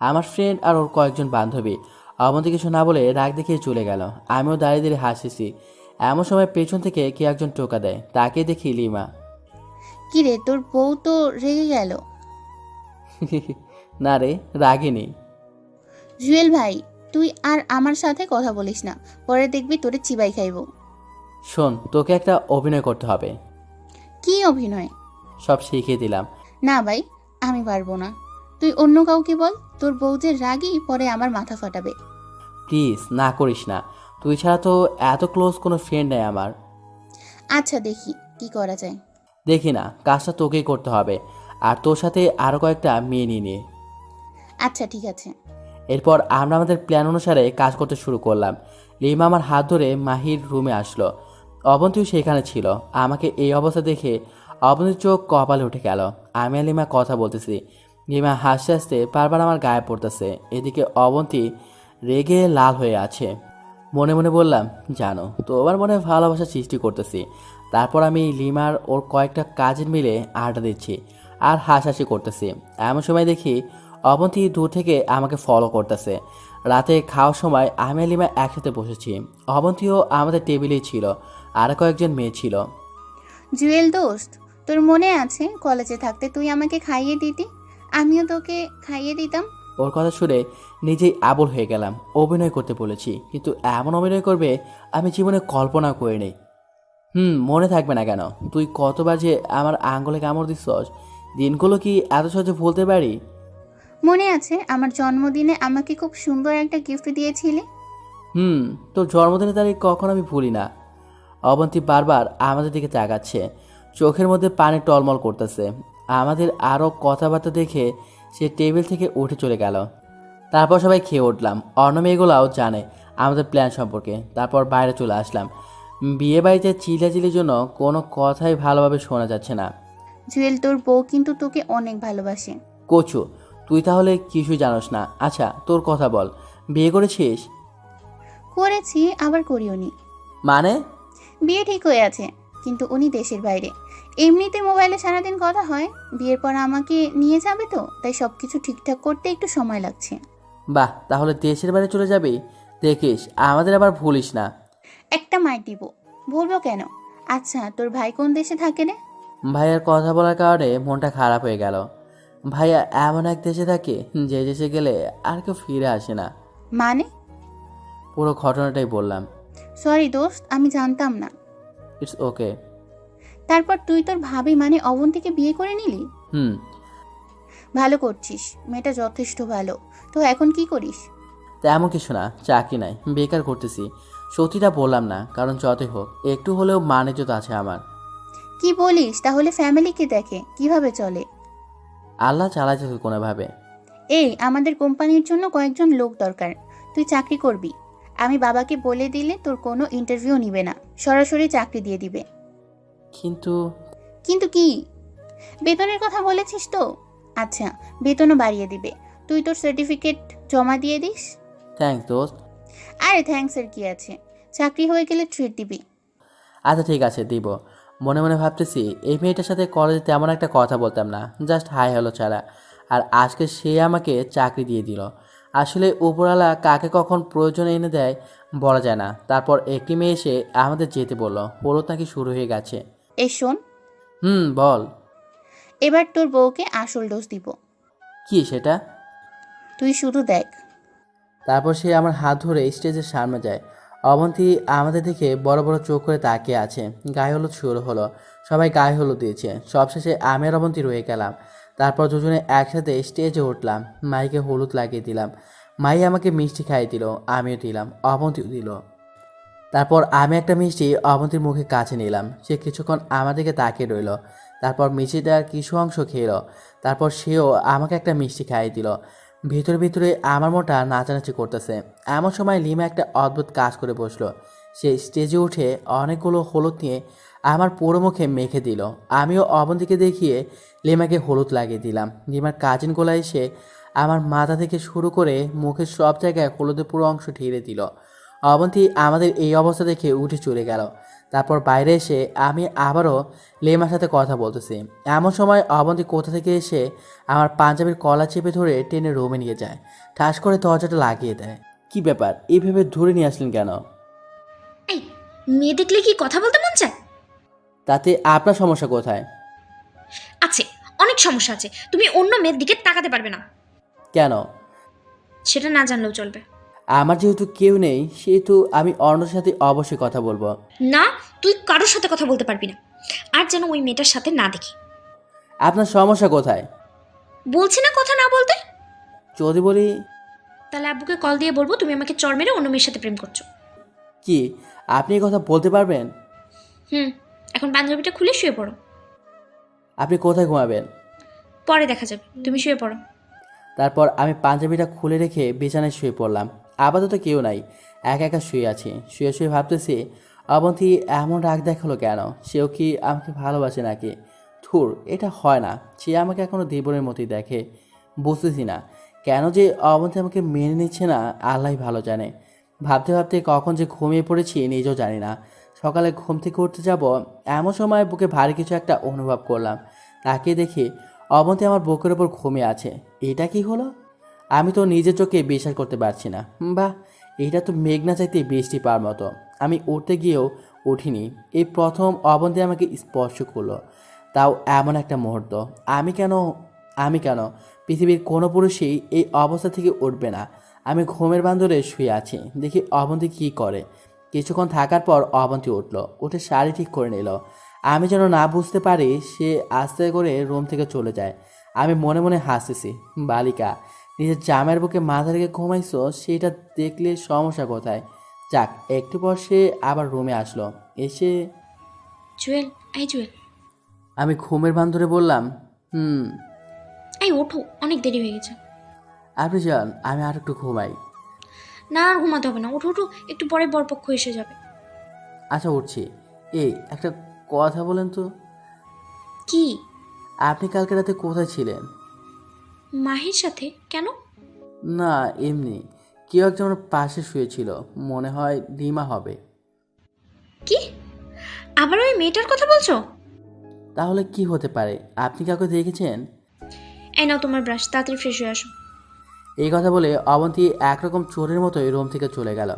আমার ফ্রেন্ড আর ওর কয়েকজন বান্ধবী। অবন্তী কিছু না বলে রাগ দেখিয়ে চলে গেল। আমিও দাঁড়িয়ে দাঁড়িয়ে হাসিছি। এমন সময় পেছন থেকে কে একজন টোকা দেয়, তাকে দেখি লিমা। কিরে, তোর বউ তো রেগে গেল। না রে, রাগিনি। জুয়েল ভাই, তুই আর আমার সাথে কথা বলিস না, পরে দেখবি তোরে চিবাই খাইবো। শোন, তোকে একটা অভিনয় করতে হবে। কি অভিনয়? সব শিখিয়ে দিলাম। না ভাই, আমি পারবো না। তুই অন্য কাউকে বল, তোর বউ যে রাগী পরে আমার মাথা ফাটাবে। প্লিজ না করিস না। তুই ছাড়া তো এত ক্লোজ কোনো ফ্রেন্ড নেই আমার। আচ্ছা, দেখি কি করা যায়। দেখি না, কাজটা তোকেই করতে হবে। আর তোর সাথে আরও কয়েকটা মেয়ে নিয়ে নে। আচ্ছা ঠিক আছে। এরপর আমরা আমাদের প্ল্যান অনুসারে কাজ করতে শুরু করলাম। লিমা আমার হাত ধরে মাহির রুমে আসলো। অবন্তীও সেখানে ছিল। আমাকে এই অবস্থা দেখে অবন্তীর চোখ কপালে উঠে গেল। আমি আর লিমা কথা বলতেছি। লিমা হাসতে হাসতে বারবার আমার গায়ে পড়তেছে। এদিকে অবন্তী রেগে লাল হয়ে আছে। মনে মনে বললাম, জানো তোমার মনে ভালোবাসা সৃষ্টি করতেছি। তারপর আমি লিমার ওর কয়েকটা কাজের মিলে আড্ডা দিচ্ছি আর হাসাহাসি করতেছি। এমন সময় দেখি অবন্তী দূর থেকে আমাকে ফলো করতেছে। রাতে খাওয়ার সময় আমি আর লিমা একসাথে বসেছি। অবন্তীও আমাদের টেবিলেই ছিল, আর কয়েকজন মেয়ে ছিল। জুয়েল দোস্ত, তোর মনে আছে কলেজে থাকতে তুই আমাকে খাইয়ে দিতি, আমিও তোকে খাইয়ে দিতাম। ওর কথা শুনে নিজেই আবোল হয়ে গেলাম। অভিনয় করতে বলেছি, কিন্তু এমন অভিনয় করবে আমি জীবনে কল্পনা করিনি। মনে থাকবে না কেন? তুই কতবার যে আমার আঙ্গুলে কামড় দিচ্ছস, দিনগুলো কি এত সহজে ভুলতে পারি? মনে আছে আমার জন্মদিনে আমাকে খুব সুন্দর একটা গিফট দিয়েছিলি? হুম, তোর জন্মদিনের তারিখ কখন আমি ভুলি না। অবন্তী বারবার আমাদের দিকে তাকাচ্ছে, চোখের মধ্যে পানি টলমল করতেছে। আমাদের আরও কথাবার্তা দেখে সে টেবিল থেকে উঠে চলে গেল। তারপর সবাই খেয়ে উঠলাম। অন্য মেয়েগুলাও জানে আমাদের প্ল্যান সম্পর্কে। তারপর বাইরে চলে আসলাম। বিয়ে বাড়িতে চিল্লাচিল্লির জন্য কোনো কথাই ভালোভাবে শোনা যাচ্ছে না। জুয়েল, তোর বউ কিন্তু তোকে অনেক ভালোবাসে। কচু, তুই তাহলে কিছুই জানোস না। আচ্ছা, তোর কথা বল, বিয়ে করেছিস? করেছি, আবার করিওনি। মানে? বিয়ে ঠিক হয়ে আছে, কিন্তু উনি দেশের বাইরে। এমনিতে মোবাইলে সারাদিন কথা হয়, বিয়ের পর আমাকে নিয়ে যাবে তো, তাই সবকিছু ঠিকঠাক করতে একটু সময় লাগছে। বাহ, তাহলে দেশের বাড়ি চলে যাবি? দেখিস আমাদের আবার ভুলিস না। একটা মাইর দিব। বলবো কেন? আচ্ছা, তোর ভাই কোন দেশে থাকে রে? ভাইয়ার কথা বলার কারণে মনটা খারাপ হয়ে গেল। ভাইয়া এমন এক দেশে থাকে যে দেশে গেলে আর কেউ ফিরে আসে না। মানে? পুরো ঘটনাটাই বললাম। সরি দোস্ত, আমি জানতাম না। It's okay. তারপর তুই তোর ভাবি মানে অবন্তীকে বিয়ে করে নিলি? হুম। ভালো করছিস, মেয়েটা যথেষ্ট ভালো। তো এখন কি করিস? তেমন কিছু না, চাকরি নাই, বেকার করতেছি। সত্যিটা বললাম না, কারণ যতই হোক একটু হলেও মান ইজ্জত আছে আমার। কি বলিস? তাহলে ফ্যামিলিকে দেখে কিভাবে চলে? আল্লাহ চালাইছে কোনোভাবে। এই, আমাদের কোম্পানির জন্য কয়েকজন লোক দরকার, তুই চাকরি করবি। আমি বাবাকে বলে দিলে তোর কোনো ইন্টারভিউ নিবে না, সরাসরি চাকরি দিয়ে দিবে। কিন্তু কিন্তু কি? বেতনের কথা বলেছিস তো? আচ্ছা, বেতনও বাড়িয়ে দিবে। তুই তোর সার্টিফিকেট জমা দিয়ে দিস। থ্যাঙ্কস দোস্ত। আরে থ্যাঙ্কস এর কি আছে, চাকরি হয়ে গেলে ট্রিট দিবি। আচ্ছা ঠিক আছে, দিব। মনে মনে ভাবতেছি এই মেয়েটার সাথে কলেজে তেমন একটা কথা বলতাম না, জাস্ট হাই হ্যালো ছাড়া। আর আজকে সে আমাকে চাকরি দিয়ে দিল। আসলে উপরওয়ালা কাকে কখন প্রয়োজন এনে দেয় বলা যায় না। তারপর একটি মেয়ে এসে আমাদের যেতে বললো, হলুদ নাকি শুরু হয়ে গেছে। এই শোন, বল। এবার তোর বউকে আসল ডোজ দিব। কি সেটা? তুই শুধু দেখ। তারপর সে আমার হাত ধরে স্টেজের সামনে যায়। অবন্তী আমাদের দেখে বড় বড় চোখ করে তাকিয়ে আছে। গায়ে হলুদ শুরু হলো। সবাই গায়ে হলুদ দিয়েছে। সবশেষে আমি আর অবন্তী রয়ে গেলাম। তারপর দুজনে একসাথে স্টেজে উঠলাম। মাইকে হলুদ লাগিয়ে দিলাম। মাই আমাকে মিষ্টি খাইয়ে দিল, আমিও দিলাম, অবন্তীও দিল। তারপর আমি একটা মিষ্টি অবন্তীর মুখে কাছে নিলাম। সে কিছুক্ষণ আমাদেরকে তাকিয়ে রইল। তারপর মিষ্টিটার কিছু অংশ খেলো। তারপর সেও আমাকে একটা মিষ্টি খাইয়ে দিল। ভিতরে ভিতরে আমার মনটা নাচানাচি করতেছে। এমন সময় লিমা একটা অদ্ভুত কাজ করে বসলো। সে স্টেজে উঠে অনেকগুলো হলুদ নিয়ে আমার পুরো মুখে মেখে দিল। আমিও অবন্তীকে দেখিয়ে লিমাকে হলুদ লাগিয়ে দিলাম। লিমার কাজিনগুলো এসে আমার মাথা থেকে শুরু করে মুখের সব জায়গায় হলুদের পুরো অংশ ঢেলে দিল। অবন্তী আমাদের এই অবস্থা দেখে উঠে চলে গেল। তারপর বাইরে এসে আমি আবারও লেমার সাথে কথা বলতেছি। এমন সময় অবন্তী কোথা থেকে এসে আমার পাঞ্জাবির কলা চেপে ধরে টেনে রুমে নিয়ে যায়। ঠাস করে দরজাটা লাগিয়ে দেয়। কি ব্যাপার, এইভাবে ধরে নিয়ে আসলেন কেন? এই, মেয়ে দেখলে কি কথা বলতে মন চায়? তাতে আপনার সমস্যা কোথায়? আছে, অনেক সমস্যা আছে। তুমি অন্য মেয়ের দিকে তাকাতে পারবে না। কেন? সেটা না জানলেও চলবে। আমার যেহেতু কেউ নেই সেহেতু আমি অর্ণর সাথে অবশ্যই কথা বলবো। না, তুই কারোর সাথে কথা বলতে পারবি না। আর যেন ওই মেয়েটার সাথে না দেখি। আপনার সমস্যা কোথায়? বলছি না কথা না বলতে। যদি বলি? তাহলে আব্বুকে কল দিয়ে বলবো তুমি আমাকে চড় মেরে অন্য মেয়ের সাথে প্রেম করছো। কি আপনি এই কথা বলতে পারবেন? এখন পাঞ্জাবিটা খুলে শুয়ে পড়ো। আপনি কোথায় ঘুমাবেন? পরে দেখা যাবে, তুমি শুয়ে পড়ো। তারপর আমি পাঞ্জাবিটা খুলে রেখে বিছানায় শুয়ে পড়লাম। আপাতত কেউ নাই, একা একা শুয়ে আছি। শুয়ে শুয়ে ভাবতেছি অবন্তী এমন রাগ দেখালো কেন? সেও কি আমাকে ভালোবাসে নাকি? থুর, এটা হয় না। সে আমাকে এখনও দেবরের মতোই দেখে। বুঝতেছি না কেন যে অবন্তী আমাকে মেনে নিচ্ছে না, আল্লাহই ভালো জানে। ভাবতে ভাবতে কখন যে ঘুমিয়ে পড়েছি নিজেও জানি না। সকালে ঘুম থেকে উঠতে যাব এমন সময় বুকে ভারী কিছু একটা অনুভব করলাম। তাকিয়ে দেখি অবন্তী আমার বুকের ওপর ঘুমিয়ে আছে। এটা কি হলো? আমি তো নিজের চোখে বিশ্বাস করতে পারছি না। বাহ, এটা তো মেঘনা চাইতে বৃষ্টি পাওয়ার মতো। আমি উঠতে গিয়েও উঠিনি। এই প্রথম অবন্তী আমাকে স্পর্শ করলো, তাও এমন একটা মুহূর্ত। আমি কেন পৃথিবীর কোনো পুরুষই এই অবস্থা থেকে উঠবে না। আমি ঘুমের বান্ধরে শুয়ে আছি, দেখি অবন্তী কী করে। কিছুক্ষণ থাকার পর অবন্তী উঠে শাড়ি ঠিক করে নিল। আমি যেন না বুঝতে পারি সে আস্তে করে রুম থেকে চলে যায়। আমি মনে মনে হাসতেছি। বালিকা, নিজের জামাইয়ের বুকে মাথা রেখে ঘুমাইছো, সেটা দেখলে সমস্যা কোথায়? যাক, একটু পর সে আবার রুমে আসলো। এসে জুয়েল, এই জুয়েল। আমি ঘুমের ভান ধরে বললাম, এই ওঠো, অনেক দেরি হয়ে গেছে। আপনি যান, আমি আর একটু ঘুমাই। না, আর ঘুমাতে হবে না, ওঠো ওঠো, একটু পরে বরপক্ষ এসে যাবে। আচ্ছা উঠছি। এই একটা কথা বলেন তো, কি? আপনি কালকে রাতে কোথায় ছিলেন? মাহির সাথে? কেন? না, এমনি। কেউ একজন আমার পাশে শুয়েছিল, মনে হয় ডিমা হবে। কি? আবার ওই মেয়েটার কথা বলছো? তাহলে কি হতে পারে? আপনি কাউকে দেখেছেন? এই নাও তোমার ব্রাশ, তাড়াতাড়ি ফ্রেশ হয়ে আসো। এই কথা বলে অবন্তী একরকম চোরের মতোই রুম থেকে চলে গেল।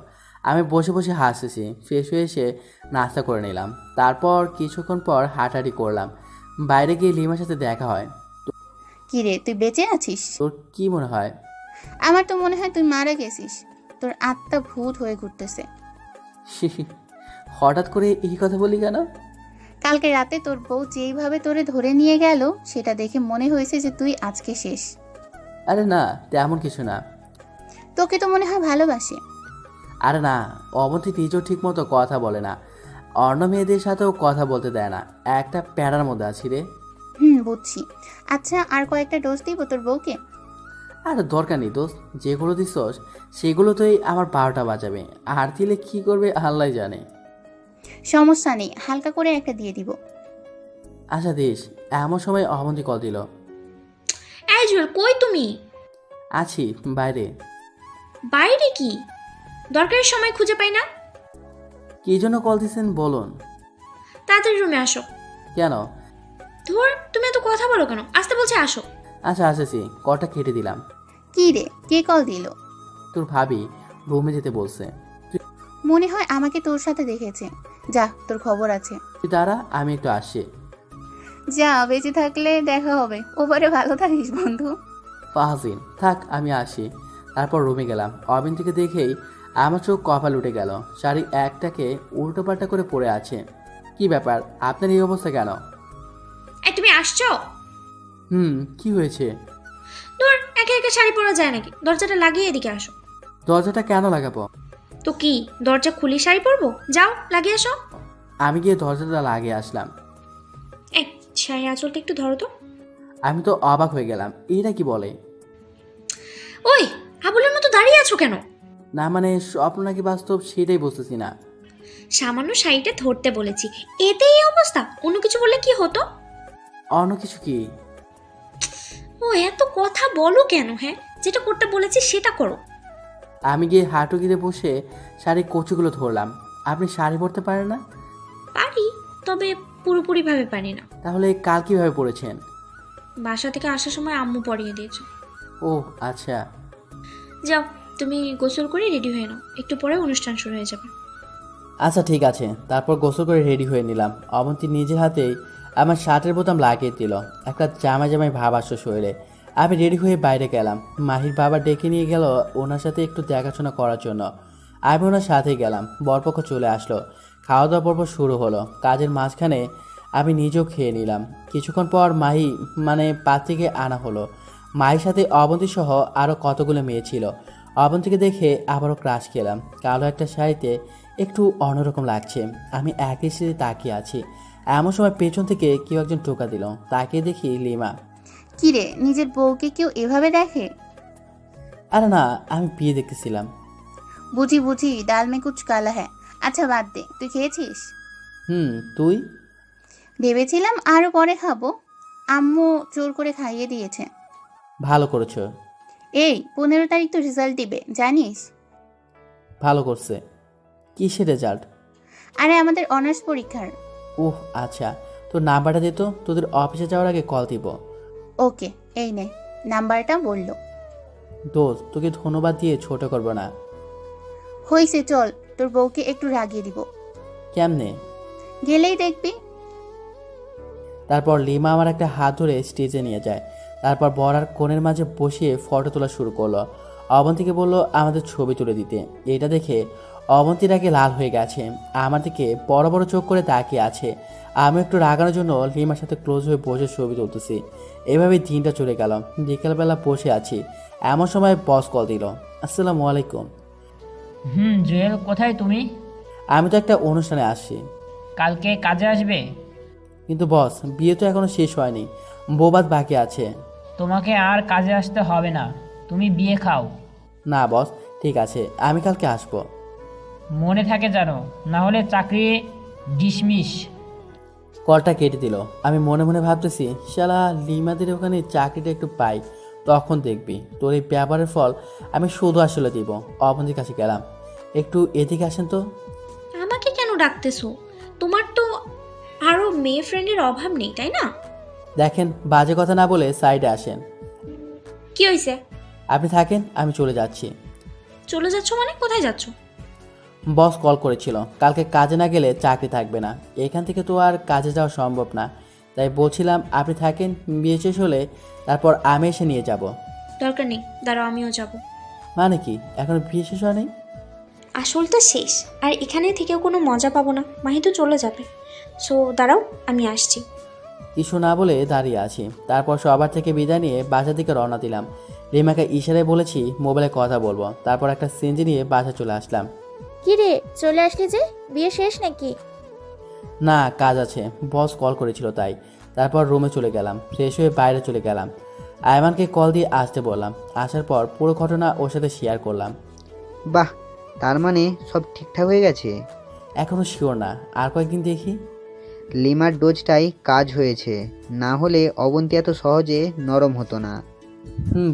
আমি বসে বসে হাসতেছি। ফ্রেশ হয়ে এসে নাস্তা করে নিলাম। তারপর কিছুক্ষণ পর হাঁটাহাঁটি করলাম। বাইরে গিয়ে লিমার সাথে দেখা হয়। কি রে, তুই বেঁচে আছিস? তোর কি মনে হয়? আমার তো মনে হয় তুই মারা গেছিস। তোর আত্মা ভূত হয়ে ঘুরতেছে। হঠাৎ করে এই কথা বলি কেন? কালকে রাতে তোর বউ যেইভাবে তোরে ধরে নিয়ে গেল, সেটা দেখে মনে হয়েছে যে তুই আজকে শেষ। আরে না, তেমন কিছু না। তোকে তো মনে হয় ভালোবাসে। আরে না, অবন্তী নিজেও ঠিক মতো কথা বলে না। অন্য মেয়েদের সাথেও কথা বলতে দেয় না। একটা প্যারার মধ্যে আছি রে। বুঝছি। আচ্ছা, আর কয়েকটা ডোজ দিব তোর বউকে? আর দরকার নেই দোস্ত, যেগুলো দিছস সেগুলোতেই আমার 12টা বাজাবে। আর দিলে কি করবে আল্লাহ জানে। সমস্যা নেই, হালকা করে একটা দিয়ে দিব। আচ্ছা দিস। এমন সময় অবন্তী কল দিল। এই জুয়েল, কই তুমি? আছি বাইরে। বাইরে কি? দরকারের সময় খুঁজে পাই না। কি জন্য কল দিছেন বলুন? তাড়াতাড়ি রুমে আসো। কেন? ধর, তুমি এত কথা বলো কেন? আসতে বলছে আসো। আচ্ছা আসেছি, কলটা কেটে দিলাম। কি রে, কে কল দিল? তোর ভাবি রুমে যেতে বলছে। মনে হয় আমাকে তোর সাথে দেখেছে। যা, তোর খবর আছে। তুই দাঁড়া, আমি একটু আসছি। যা, বেঁচে থাকলে দেখা হবে। ওপারে ভালো থাকিস বন্ধু। ফাহসিন থাক, আমি আসি। তারপর রুমে গেলাম। অবিন্তিকে দেখেই আমার চোখ কপাল উঠে গেল। শাড়ি একটাকে উল্টোপাল্টা করে পড়ে আছে। কি ব্যাপার, আপনার এই অবস্থা কেন? এই, তুমি আসছো? কি হয়েছে? ধর, একে একে শাড়ি পরা যায় নাকি? দরজাটা লাগিয়ে এদিকে আসো। দরজাটা কেন লাগাবো? তো কি, দরজা খুলে শাড়ি পরবো? যাও, লাগিয়ে আসো। আমি গিয়ে দরজাটা লাগিয়ে আসলাম। এই, শাড়ি আঁচলটা একটু ধরো তো। আমি তো অবাক হয়ে গেলাম। এটা কি বলে? ওই, আবুলের মতো দাঁড়িয়ে আছো কেন? না মানে স্বপ্ন নাকি বাস্তব সেটাই বুঝতেছি না। সামান্য শাড়িটা ধরতে বলেছি, এতে এই অবস্থা। অন্য কিছু বললে কি হতো? অন্য কিছু কি? ও, এত কথা বলো কেন? হ্যাঁ, যেটা করতে বলেছি সেটা করো। আমি গিয়ে হাঁটু গিরে বসে শাড়ির কচুগুলো ধরলাম। আপনি শাড়ি পরতে পারেন না? পারি, তবে পুরোপুরিভাবে পারি না। তাহলে কাল কিভাবে পড়েছেন? বাসা থেকে আসার সময় আম্মু পড়িয়ে দিয়েছে। ও আচ্ছা। যাও, তুমি গোসল করে রেডি হয়ে নাও, একটু পরে অনুষ্ঠান শুরু হয়ে যাবে। আচ্ছা ঠিক আছে। তারপর গোসল করে রেডি হয়ে নিলাম। অবন্তী নিজের হাতেই আমার শার্টের বোতাম লাগিয়ে দিল। একটা জামাই জামাই ভাব আসলো শরীরে। আমি রেডি হয়ে বাইরে গেলাম। মাহির বাবা ডেকে নিয়ে গেল ওনার সাথে একটু দেখাশোনা করার জন্য। আমি ওনার সাথেই গেলাম। বরপক্ষ চলে আসলো। খাওয়া দাওয়া পর্ব শুরু হলো। কাজের মাঝখানে আমি নিজেও খেয়ে নিলাম। কিছুক্ষণ পর মাহি পাত্রীকে আনা হলো। মায়ের সাথে অবন্তী সহ আরও কতগুলো মেয়ে ছিল। অবন্তীকে দেখে আবারও ক্রাশ খেলাম। কালো একটা শাড়িতে একটু অন্যরকম লাগছে। আমি এক দৃষ্টিতে তাকিয়ে আছি। এমন সময় পেছন থেকে কেউ একজন টোকা দিল। তাকিয়ে দেখি লিমা। কিরে, নিজের বউকে কেউ এভাবে দেখে? আরে না, আমি বিয়ে দেখতেছিলাম। বুঝি বুঝি, ডাল মে কুচ কালা হ্যাঁ। আচ্ছা বাদ দে, তুই খেয়েছিস? তুই? ভেবেছিলাম আরো পরে খাবো, আম্মু জোর করে খাইয়ে দিয়েছে। ভালো করেছো। এই 15 তারিখ তো রেজাল্ট দিবে, জানিস? ভালো করছে। কিসের রেজাল্ট? আরে আমাদের অনার্স পরীক্ষার। ওহ আচ্ছা। তোর নাম্বারটা দে তো, তোদের অফিসে যাওয়ার আগে কল দিব। ওকে, এই নে নাম্বারটা বললো। দোস্ত, তোকে ধন্যবাদ দিয়ে ছোট করব না। হইছে, চল তোর বউকে একটু রাগিয়ে দিব। কেমনে? গেলেই দেখবি। তারপর লিমা আমার একটা হাত ধরে স্টেজে নিয়ে যায়। তারপর বর আর কনের মাঝে বসিয়ে ফটো তোলা শুরু করলো। অবন্তীকে বলল আমাদের ছবি তুলে দিতে। এটা দেখে অবন্তীর আগে লাল হয়ে গেছে। আমার দিকে বড় বড় চোখ করে তাকিয়ে আছে। আমি একটু রাগানোর জন্য লিমার সাথে ক্লোজ হয়ে বসে ছবি তুলতেছি। এভাবেই দিনটা চলে গেল। বিকেলবেলা বসে আছি, এমন সময় বস কল দিল। আসসালামু আলাইকুম। জুয়েল, কোথায় তুমি? আমি তো একটা অনুষ্ঠানে আসছি। কালকে কাজে আসবে? কিন্তু বস, বিয়ে তো এখনো শেষ হয়নি, বৌবাদ বাকি আছে। তোমাকে আর কাজে আসতে হবে না, তুমি বিয়ে খাও। না বস, ঠিক আছে, আমি কালকে আসবো। মনে থাকে জানো, না হলে চাকরি ডিসমিস। কলটা কেটে দিল। আমি মনে মনে ভাবতেছি, শালা লিমাদের ওখানে চাকরিটা একটু পাই, তখন দেখবি তোর এই ব্যাপারের ফল আমি শুধু আসলে দিব। অবন্তীর কাছে গেলাম। একটু এদিকে আসেন তো। আমাকে কেন ডাকতেছো? তোমার তো আরো মেয়ে ফ্রেন্ডের অভাব নেই, তাই না? দেখেন, বাজে কথা না বলে সাইডে আসেন। কি হয়েছে? আপনি থাকেন, আমি চলে যাচ্ছি। চলে যাচ্ছ মানে কোথায় যাচ্ছ? বস কল করেছিল, কালকে কাজে না গেলে চাকরি থাকবে না। এখান থেকে তো আর কাজে যাওয়া সম্ভব না, তাই বলছিলাম আপনি থাকেন, বিয়ে শেষ হলে তারপর আমি এসে নিয়ে যাব। দরকার নেই, দাঁড়াও আমিও যাব। মানে কি, এখন বিয়ে শেষ হয়নি? আসলটা শেষ, আর এখানে থেকেও কোনো মজা পাবো না। মাহি তো চলে যাবে, সো দাঁড়াও আমি আসছি। কিছু না বলে দাঁড়িয়ে আছি। তারপর সবার থেকে বিদায় নিয়ে বাসার দিকে রওনা দিলাম। রিমাকে ইশারায় বলেছি মোবাইলে কথা বলবো। তারপর একটা সিএনজি নিয়ে বাসা চলে আসলাম। কি রে, চলে আসলি যে? বিয়ে শেষ নাকি? না, কাজ আছে, বস কল করেছিল তাই। তারপর রুমে চলে গেলাম, ফ্রেশ হয়ে বাইরে চলে গেলাম। আয়মানকে কল দিয়ে আসতে বললাম। আসার পর পুরো ঘটনা ওর সাথে শেয়ার করলাম। বাহ, তার মানে সব ঠিকঠাক হয়ে গেছে। এখনও শিওর না, আর কয়েকদিন দেখি। লিমার ডোজটাই কাজ হয়েছে, না হলে অবন্তী এত সহজে নরম হতো না।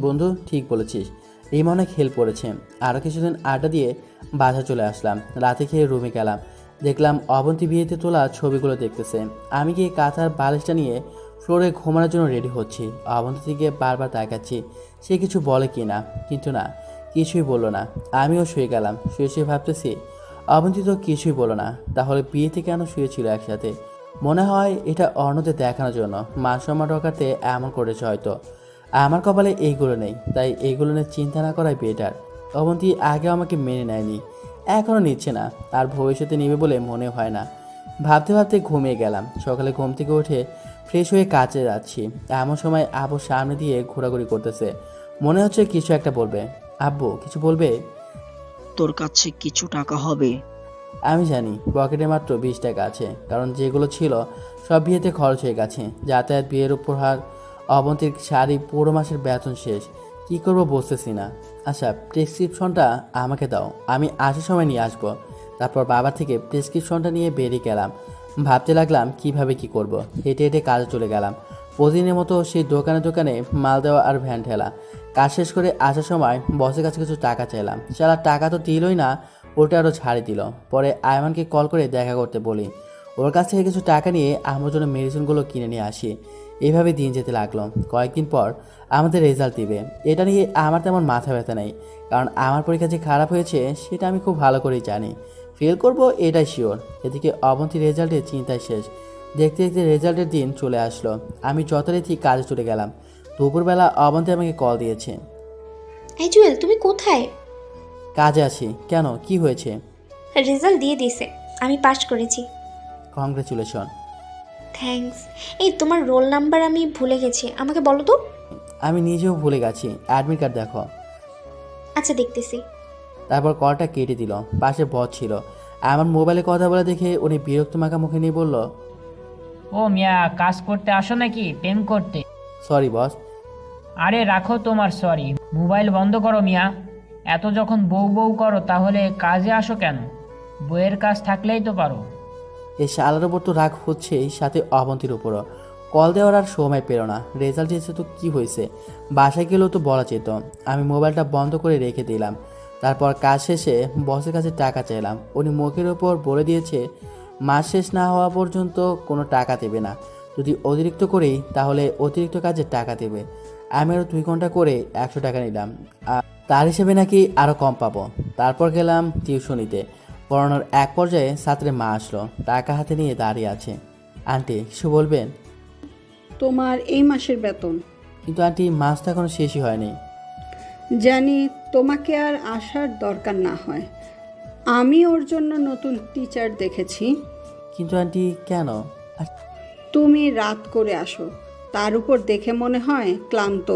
বন্ধু, ঠিক বলেছিস। রিমা অনেক হেল্প করেছে। আরও কিছুদিন আড্ডা দিয়ে বাসা চলে আসলাম। রাতে খেয়ে রুমে গেলাম। দেখলাম অবন্তী বিয়েতে তোলা ছবিগুলো দেখতেছে। আমি গিয়ে কাঁথার বালিশটা নিয়ে ফ্লোরে ঘুমানোর জন্য রেডি হচ্ছি। অবন্তী দিকে বারবার তাকাচ্ছি সে কিছু বলে কি না, কিন্তু না, কিছুই বললো না। আমিও শুয়ে গেলাম। শুয়ে শুয়ে ভাবতেছি, অবন্তী তো কিছুই বলো না, তাহলে বিয়েতে কেন শুয়েছিল একসাথে? মনে হয় এটা অন্যদের দেখানোর জন্য, মান সম্মান রক্ষাতে এমন করেছে হয়তো। আমার কপালে এইগুলো নেই, তাই এইগুলো নিয়ে চিন্তা না করাই বেটার। অবন্তী আগেও আমাকে মেনে নেয়নি, এখনও নিচ্ছে না, আর ভবিষ্যতে নেবে বলে মনে হয় না। ভাবতে ভাবতে ঘুমিয়ে গেলাম। সকালে ঘুম থেকে উঠে ফ্রেশ হয়ে কাজে যাচ্ছি। এমন সময় আব্বু সামনে দিয়ে ঘোরাঘুরি করতেছে। মনে হচ্ছে কিছু একটা বলবে। আব্বু কিছু বলবে? তোর কাছে কিছু টাকা হবে? আমি জানি পকেটে মাত্র 20 টাকা আছে, কারণ যেগুলো ছিল সব বিয়েতে খরচ হয়ে গেছে। যাতায়াত, বিয়ের উপহার, অবন্তীর শাড়ি, পুরো মাসের বেতন শেষ। কি করব বুঝতেছি না। আচ্ছা, প্রেসক্রিপশনটা আমাকে দাও, আমি আসার সময় নিয়ে আসবো। তারপর বাবা থেকে প্রেসক্রিপশনটা নিয়ে বেরিয়ে গেলাম। ভাবতে লাগলাম কিভাবে কি করব। হেঁটে হেঁটে কাজে চলে গেলাম। প্রতিদিনের মতো সেই দোকানে দোকানে মাল দেওয়া আর ভ্যান ঠেলা। কাজ শেষ করে আসার সময় বসের কাছে কিছু টাকা চাইলাম। সারা টাকা তো দিলই না, ওটা আরও ছাড়ি দিল। পরে আয়মানকে কল করে দেখা করতে বলি। ওর কাছ থেকে কিছু টাকা নিয়ে আমার জন্য মেডিসিনগুলো কিনে নিয়ে আসি। এইভাবে দিন যেতে লাগলো। কয়েকদিন পর আমাদের রেজাল্ট দিবে। এটা নিয়ে আমার তেমন মাথা ব্যথা নেই, কারণ আমার পরীক্ষা যে খারাপ হয়েছে সেটা আমি খুব ভালো করেই জানি। ফেল করব এটাই শিওর। এদিকে অবন্তীর রেজাল্টের চিন্তায় শেষ। দেখতে দেখতে রেজাল্টের দিন চলে আসলো। আমি যথারীতি কাজে চলে গেলাম। দুপুরবেলা অবন্তী আমাকে কল দিয়েছে। এই জুয়েল, তুমি কোথায়? কাজে আছি। কেন, কি হয়েছে? রেজাল্ট দিয়ে দিছে, আমি পাস করেছি। কংগ্রেচুলেশন। থ্যাঙ্কস। এই তোমার রোল নাম্বার আমি ভুলে গেছি, আমাকে বলো তো। আমি নিজেও ভুলে গেছি। অ্যাডমিট কার্ড দেখো। আচ্ছা, দেখতেছি। তারপর কলটা কেটে দিল। পাশে বস ছিল। আমার মোবাইলে কথা বলে দেখে উনি বিরক্ত মাখা মুখে নিয়ে বলল, ও মিয়া, কাজ করতে আসো নাকি প্রেম করতে? Sorry boss. আরে রাখো তোমার সরি, মোবাইল বন্ধ করো মিয়া। এত যখন বউ বউ করো তাহলে কাজে আসো কেন? বউয়ের কাজ থাকলেই তো পারো। এই শালার ওপর তো রাগ হচ্ছেই, সাথে অবন্তীর উপরও। কল দেওয়ার আর সময় পেল না। রেজাল্ট এসে তো কী হয়েছে, বাসায় গেলেও তো বলা যেত। আমি মোবাইলটা বন্ধ করে রেখে দিলাম। তারপর কাজ শেষে বসের কাছে টাকা চাইলাম। উনি মুখের ওপর বলে দিয়েছে মাস শেষ না হওয়া পর্যন্ত কোনো টাকা দেবে না। যদি অতিরিক্ত করি তাহলে অতিরিক্ত কাজে টাকা দেবে। আমি আরও 2 ঘন্টা করে 100 টাকা নিলাম। আর তার হিসেবে নাকি আরও কম পাবো। তারপর গেলাম টিউশনিতে। পড়ানোর এক পর্যায়ে ছাত্রের মা আসলো। টাকা হাতে নিয়ে দাঁড়িয়ে আছে। আন্টি, কিছু বলবেন? তোমার এই মাসের বেতন। কিন্তু আন্টি, মাস তো এখনো শেষই হয়নি। জানি তোমাকে আর আসার দরকার না হয়। আমি ওর জন্য নতুন টিচার দেখেছি। কিন্তু আন্টি, কেন? তুমি রাত করে আসো, তার উপর দেখে মনে হয় ক্লান্ত।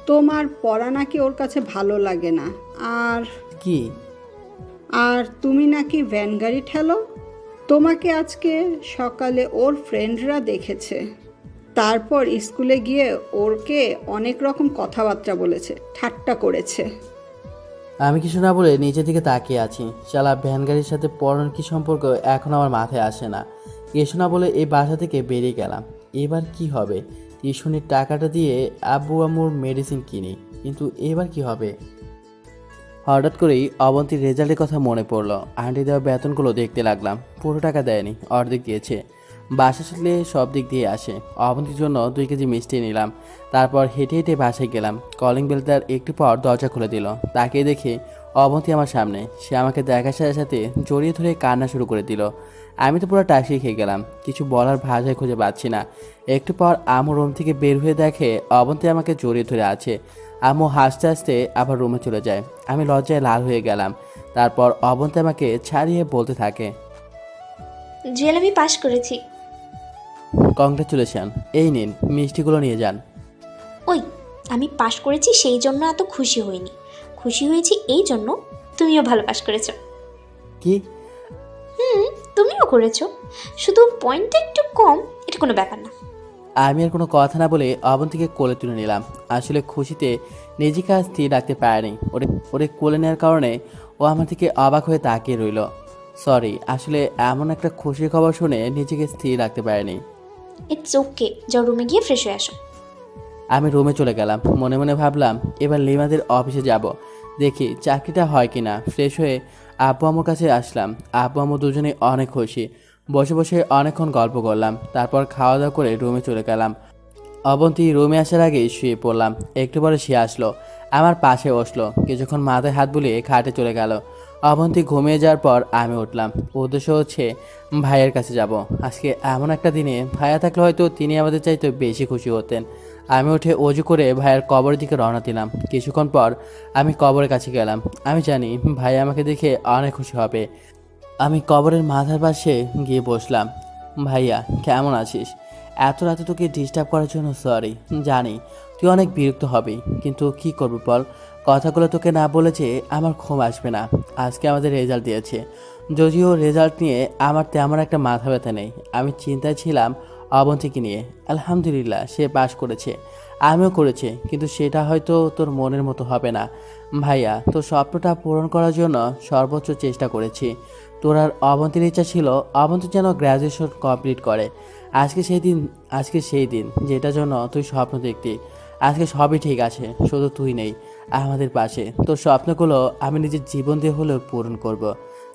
তোমার পড়া নাকি ওর কাছে ভালো লাগে না। আর কি? আর তুমি নাকি ভ্যান গাড়ি ঠেলো। তোমাকে আজকে সকালে ওর ফ্রেন্ডরা দেখেছে। তারপর স্কুলে গিয়ে ওরকে অনেক রকম কথাবার্তা বলেছে, ঠাট্টা করেছে। আমি কিছু না বলে নিচের দিকে তাকিয়ে আছি। শালা ভ্যান গাড়ির সাথে পড়ানোর কি সম্পর্ক এখন আমার মাথায় আসে না। কিছু না বলে এই বাসা থেকে বেরিয়ে গেলাম। এবার কি হবে? টিউশনির টাকাটা দিয়ে আব্বু আম্মুর মেডিসিন কিনি, কিন্তু এবার কি হবে? হঠাৎ করেই অবন্তীর রেজাল্টের কথা মনে পড়লো। আন্টি দেওয়া বেতনগুলো দেখতে লাগলাম। পুরো টাকা দেয়নি, অর্ধেক দিয়েছে। বাসা চলে সব দিক দিয়ে আসে। অবন্তীর জন্য 2 কেজি মিষ্টি নিলাম। তারপর হেঁটে হেঁটে বাসায় গেলাম। কলিং বেলটার একটু পর দরজা খুলে দিল। তাকে দেখে অবন্তী আমার সামনে। সে আমাকে দেখার সাথে সাথে জড়িয়ে ধরে কান্না শুরু করে দিল। আমি তো পুরো টাসিয়ে খেয়ে গেলাম। কিছু বলার ভাষায় খুঁজে পাচ্ছি না। একটু পর আম্মু রুম থেকে বের হয়ে দেখে অবন্তী আমাকে জড়িয়ে ধরে আছে। আম্মু হাসতে হাসতে আবার রুমে চলে যায়। আমি লজ্জায় লাল হয়ে গেলাম। তারপর অবন্তী আমাকে ছাড়িয়ে বলতে থাকে, জুয়েল, আমি পাস করেছি। কংগ্রেচুলেশন। এই নিন, মিষ্টিগুলো নিয়ে যান। ওই, আমি পাস করেছি সেই জন্য এত খুশি হইনি, খুশি হয়েছি এই জন্য তুমিও ভালো পাস করেছো। কি? তুমিও করেছো, শুধু পয়েন্টটা একটু কম, এটা কোনো ব্যাপার না। আমি আর কোনো কথা না বলে অবন্তীকে কোলে তুলে নিলাম। আসলে খুশিতে নিজেকে আর স্থির রাখতে পারেনি। ওরে কোলে নেওয়ার কারণে ও আমার থেকে অবাক হয়ে তাকিয়ে রইল। সরি, আসলে এমন একটা খুশির খবর শুনে নিজেকে স্থির রাখতে পারেনি। ইটস ওকে, যাও রুমে গিয়ে ফ্রেশ হয়ে আসো। আমি রুমে চলে গেলাম। মনে মনে ভাবলাম এবার লিমাদের অফিসে যাব, দেখি চাকরিটা হয় কিনা। ফ্রেশ হয়ে আব্বু আম্মুর কাছে আসলাম। আব্বু আম্মু দুজনেই অনেক খুশি। বসে বসে অনেকক্ষণ গল্প করলাম। তারপর খাওয়া দাওয়া করে রুমে চলে গেলাম। অবন্তী রুমে আসার আগেই শুয়ে পড়লাম। একটু পরে সে আসলো, আমার পাশে বসলো। কিছুক্ষণ মাথায় হাত বুলিয়ে খাটে চলে গেল। অবন্তী ঘুমিয়ে যাওয়ার পর আমি উঠলাম। উদ্দেশ্য হচ্ছে ভাইয়ের কাছে যাব। আজকে এমন একটা দিনে ভাইয়া থাকলে হয়তো তিনি আমাদের চাইতে বেশি খুশি হতেন। আমি উঠে অজু করে ভাইয়ের কবরের দিকে রওনা দিলাম। কিছুক্ষণ পর আমি কবরের কাছে গেলাম। আমি জানি ভাই আমাকে দেখে অনেক খুশি হবে। আমি কবরের মাথার পাশে গিয়ে বসলাম। ভাইয়া, কেমন আছিস? এত রাতে তোকে ডিস্টার্ব করার জন্য সরি। জানি তুই অনেক বিরক্ত হবি, কিন্তু কি করবো বল। কথাগুলো তোকে না বলে যে আমার ঘুম আসবে না। আজকে আমাদের রেজাল্ট দিয়েছে, যদিও রেজাল্ট নিয়ে আমার তেমন একটা মাথা ব্যথা নেই। আমি চিন্তায় ছিলাম অবন্তীকে নিয়ে। আলহামদুলিল্লাহ, সে পাস করেছে, আমিও করেছি, কিন্তু সেটা হয়তো তোর মনের মতো হবে না। ভাইয়া, তোর স্বপ্নটা পূরণ করার জন্য সর্বোচ্চ চেষ্টা করেছি। তোর আর অবন্তীর ইচ্ছা ছিল অবন্তী যেন গ্র্যাজুয়েশন কমপ্লিট করে। আজকে সেই দিন যেটার জন্য তুই স্বপ্ন দেখতি। আজকে সবই ঠিক আছে, শুধু তুই নেই আমাদের পাশে। তোর স্বপ্নগুলো আমি নিজের জীবন দিয়ে হলেও পূরণ করব।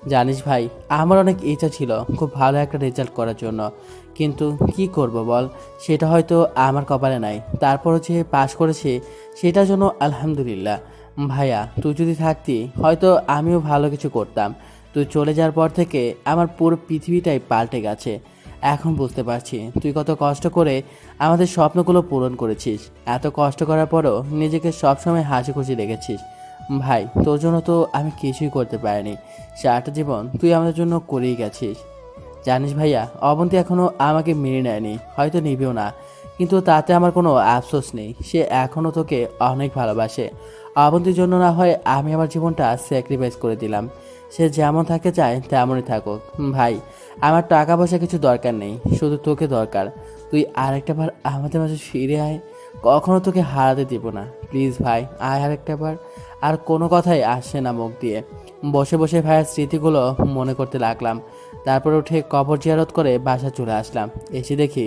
জানিস ভাই, আমার অনেক ইচ্ছা ছিল খুব ভালো একটা রেজাল্ট করার জন্য, কিন্তু কি করব বল, সেটা হয়তো আমার কপালে নাই। তারপরও যে পাশ করেছি সেটার জন্য আলহামদুলিল্লাহ। ভাইয়া, তুই যদি থাকতি হয়তো আমিও ভালো কিছু করতাম। তুই চলে যাওয়ার পর থেকে আমার পুরো পৃথিবীটাই পাল্টে গেছে। এখন বুঝতে পারছি তুই কত কষ্ট করে আমাদের স্বপ্নগুলো পূরণ করেছিস। এত কষ্ট করার পরও নিজেকে সবসময় হাসি খুশি রেখেছিস। ভাই, তোর জন্য তো আমি কিছুই করতে পারিনি। সারাটা জীবন তুই আমাদের জন্য করেই গেছিস। জানিস ভাইয়া, অবন্তী এখনও আমাকে মেনে নেয়নি, হয়তো নিবেও না, কিন্তু তাতে আমার কোনো আফসোস নেই। সে এখনও তোকে অনেক ভালোবাসে। অবন্তীর জন্য না হয় আমি আমার জীবনটা স্যাক্রিফাইস করে দিলাম। সে যেমন থাকতে চায় তেমনই থাকুক। ভাই, আমার টাকা পয়সা কিছু দরকার নেই, শুধু তোকে দরকার। তুই আরেকটা বার আমাদের মাঝে ফিরে আয়, কখনো তোকে হারাতে দিব না। প্লিজ ভাই, আয় আরেকটা বার। আর কোনো কথাই আসছে না মুখ দিয়ে। বসে বসে ভাইয়ের স্মৃতিগুলো মনে করতে লাগলাম। তারপর উঠে কবর জিয়ারত করে বাসা চলে আসলাম। এসে দেখি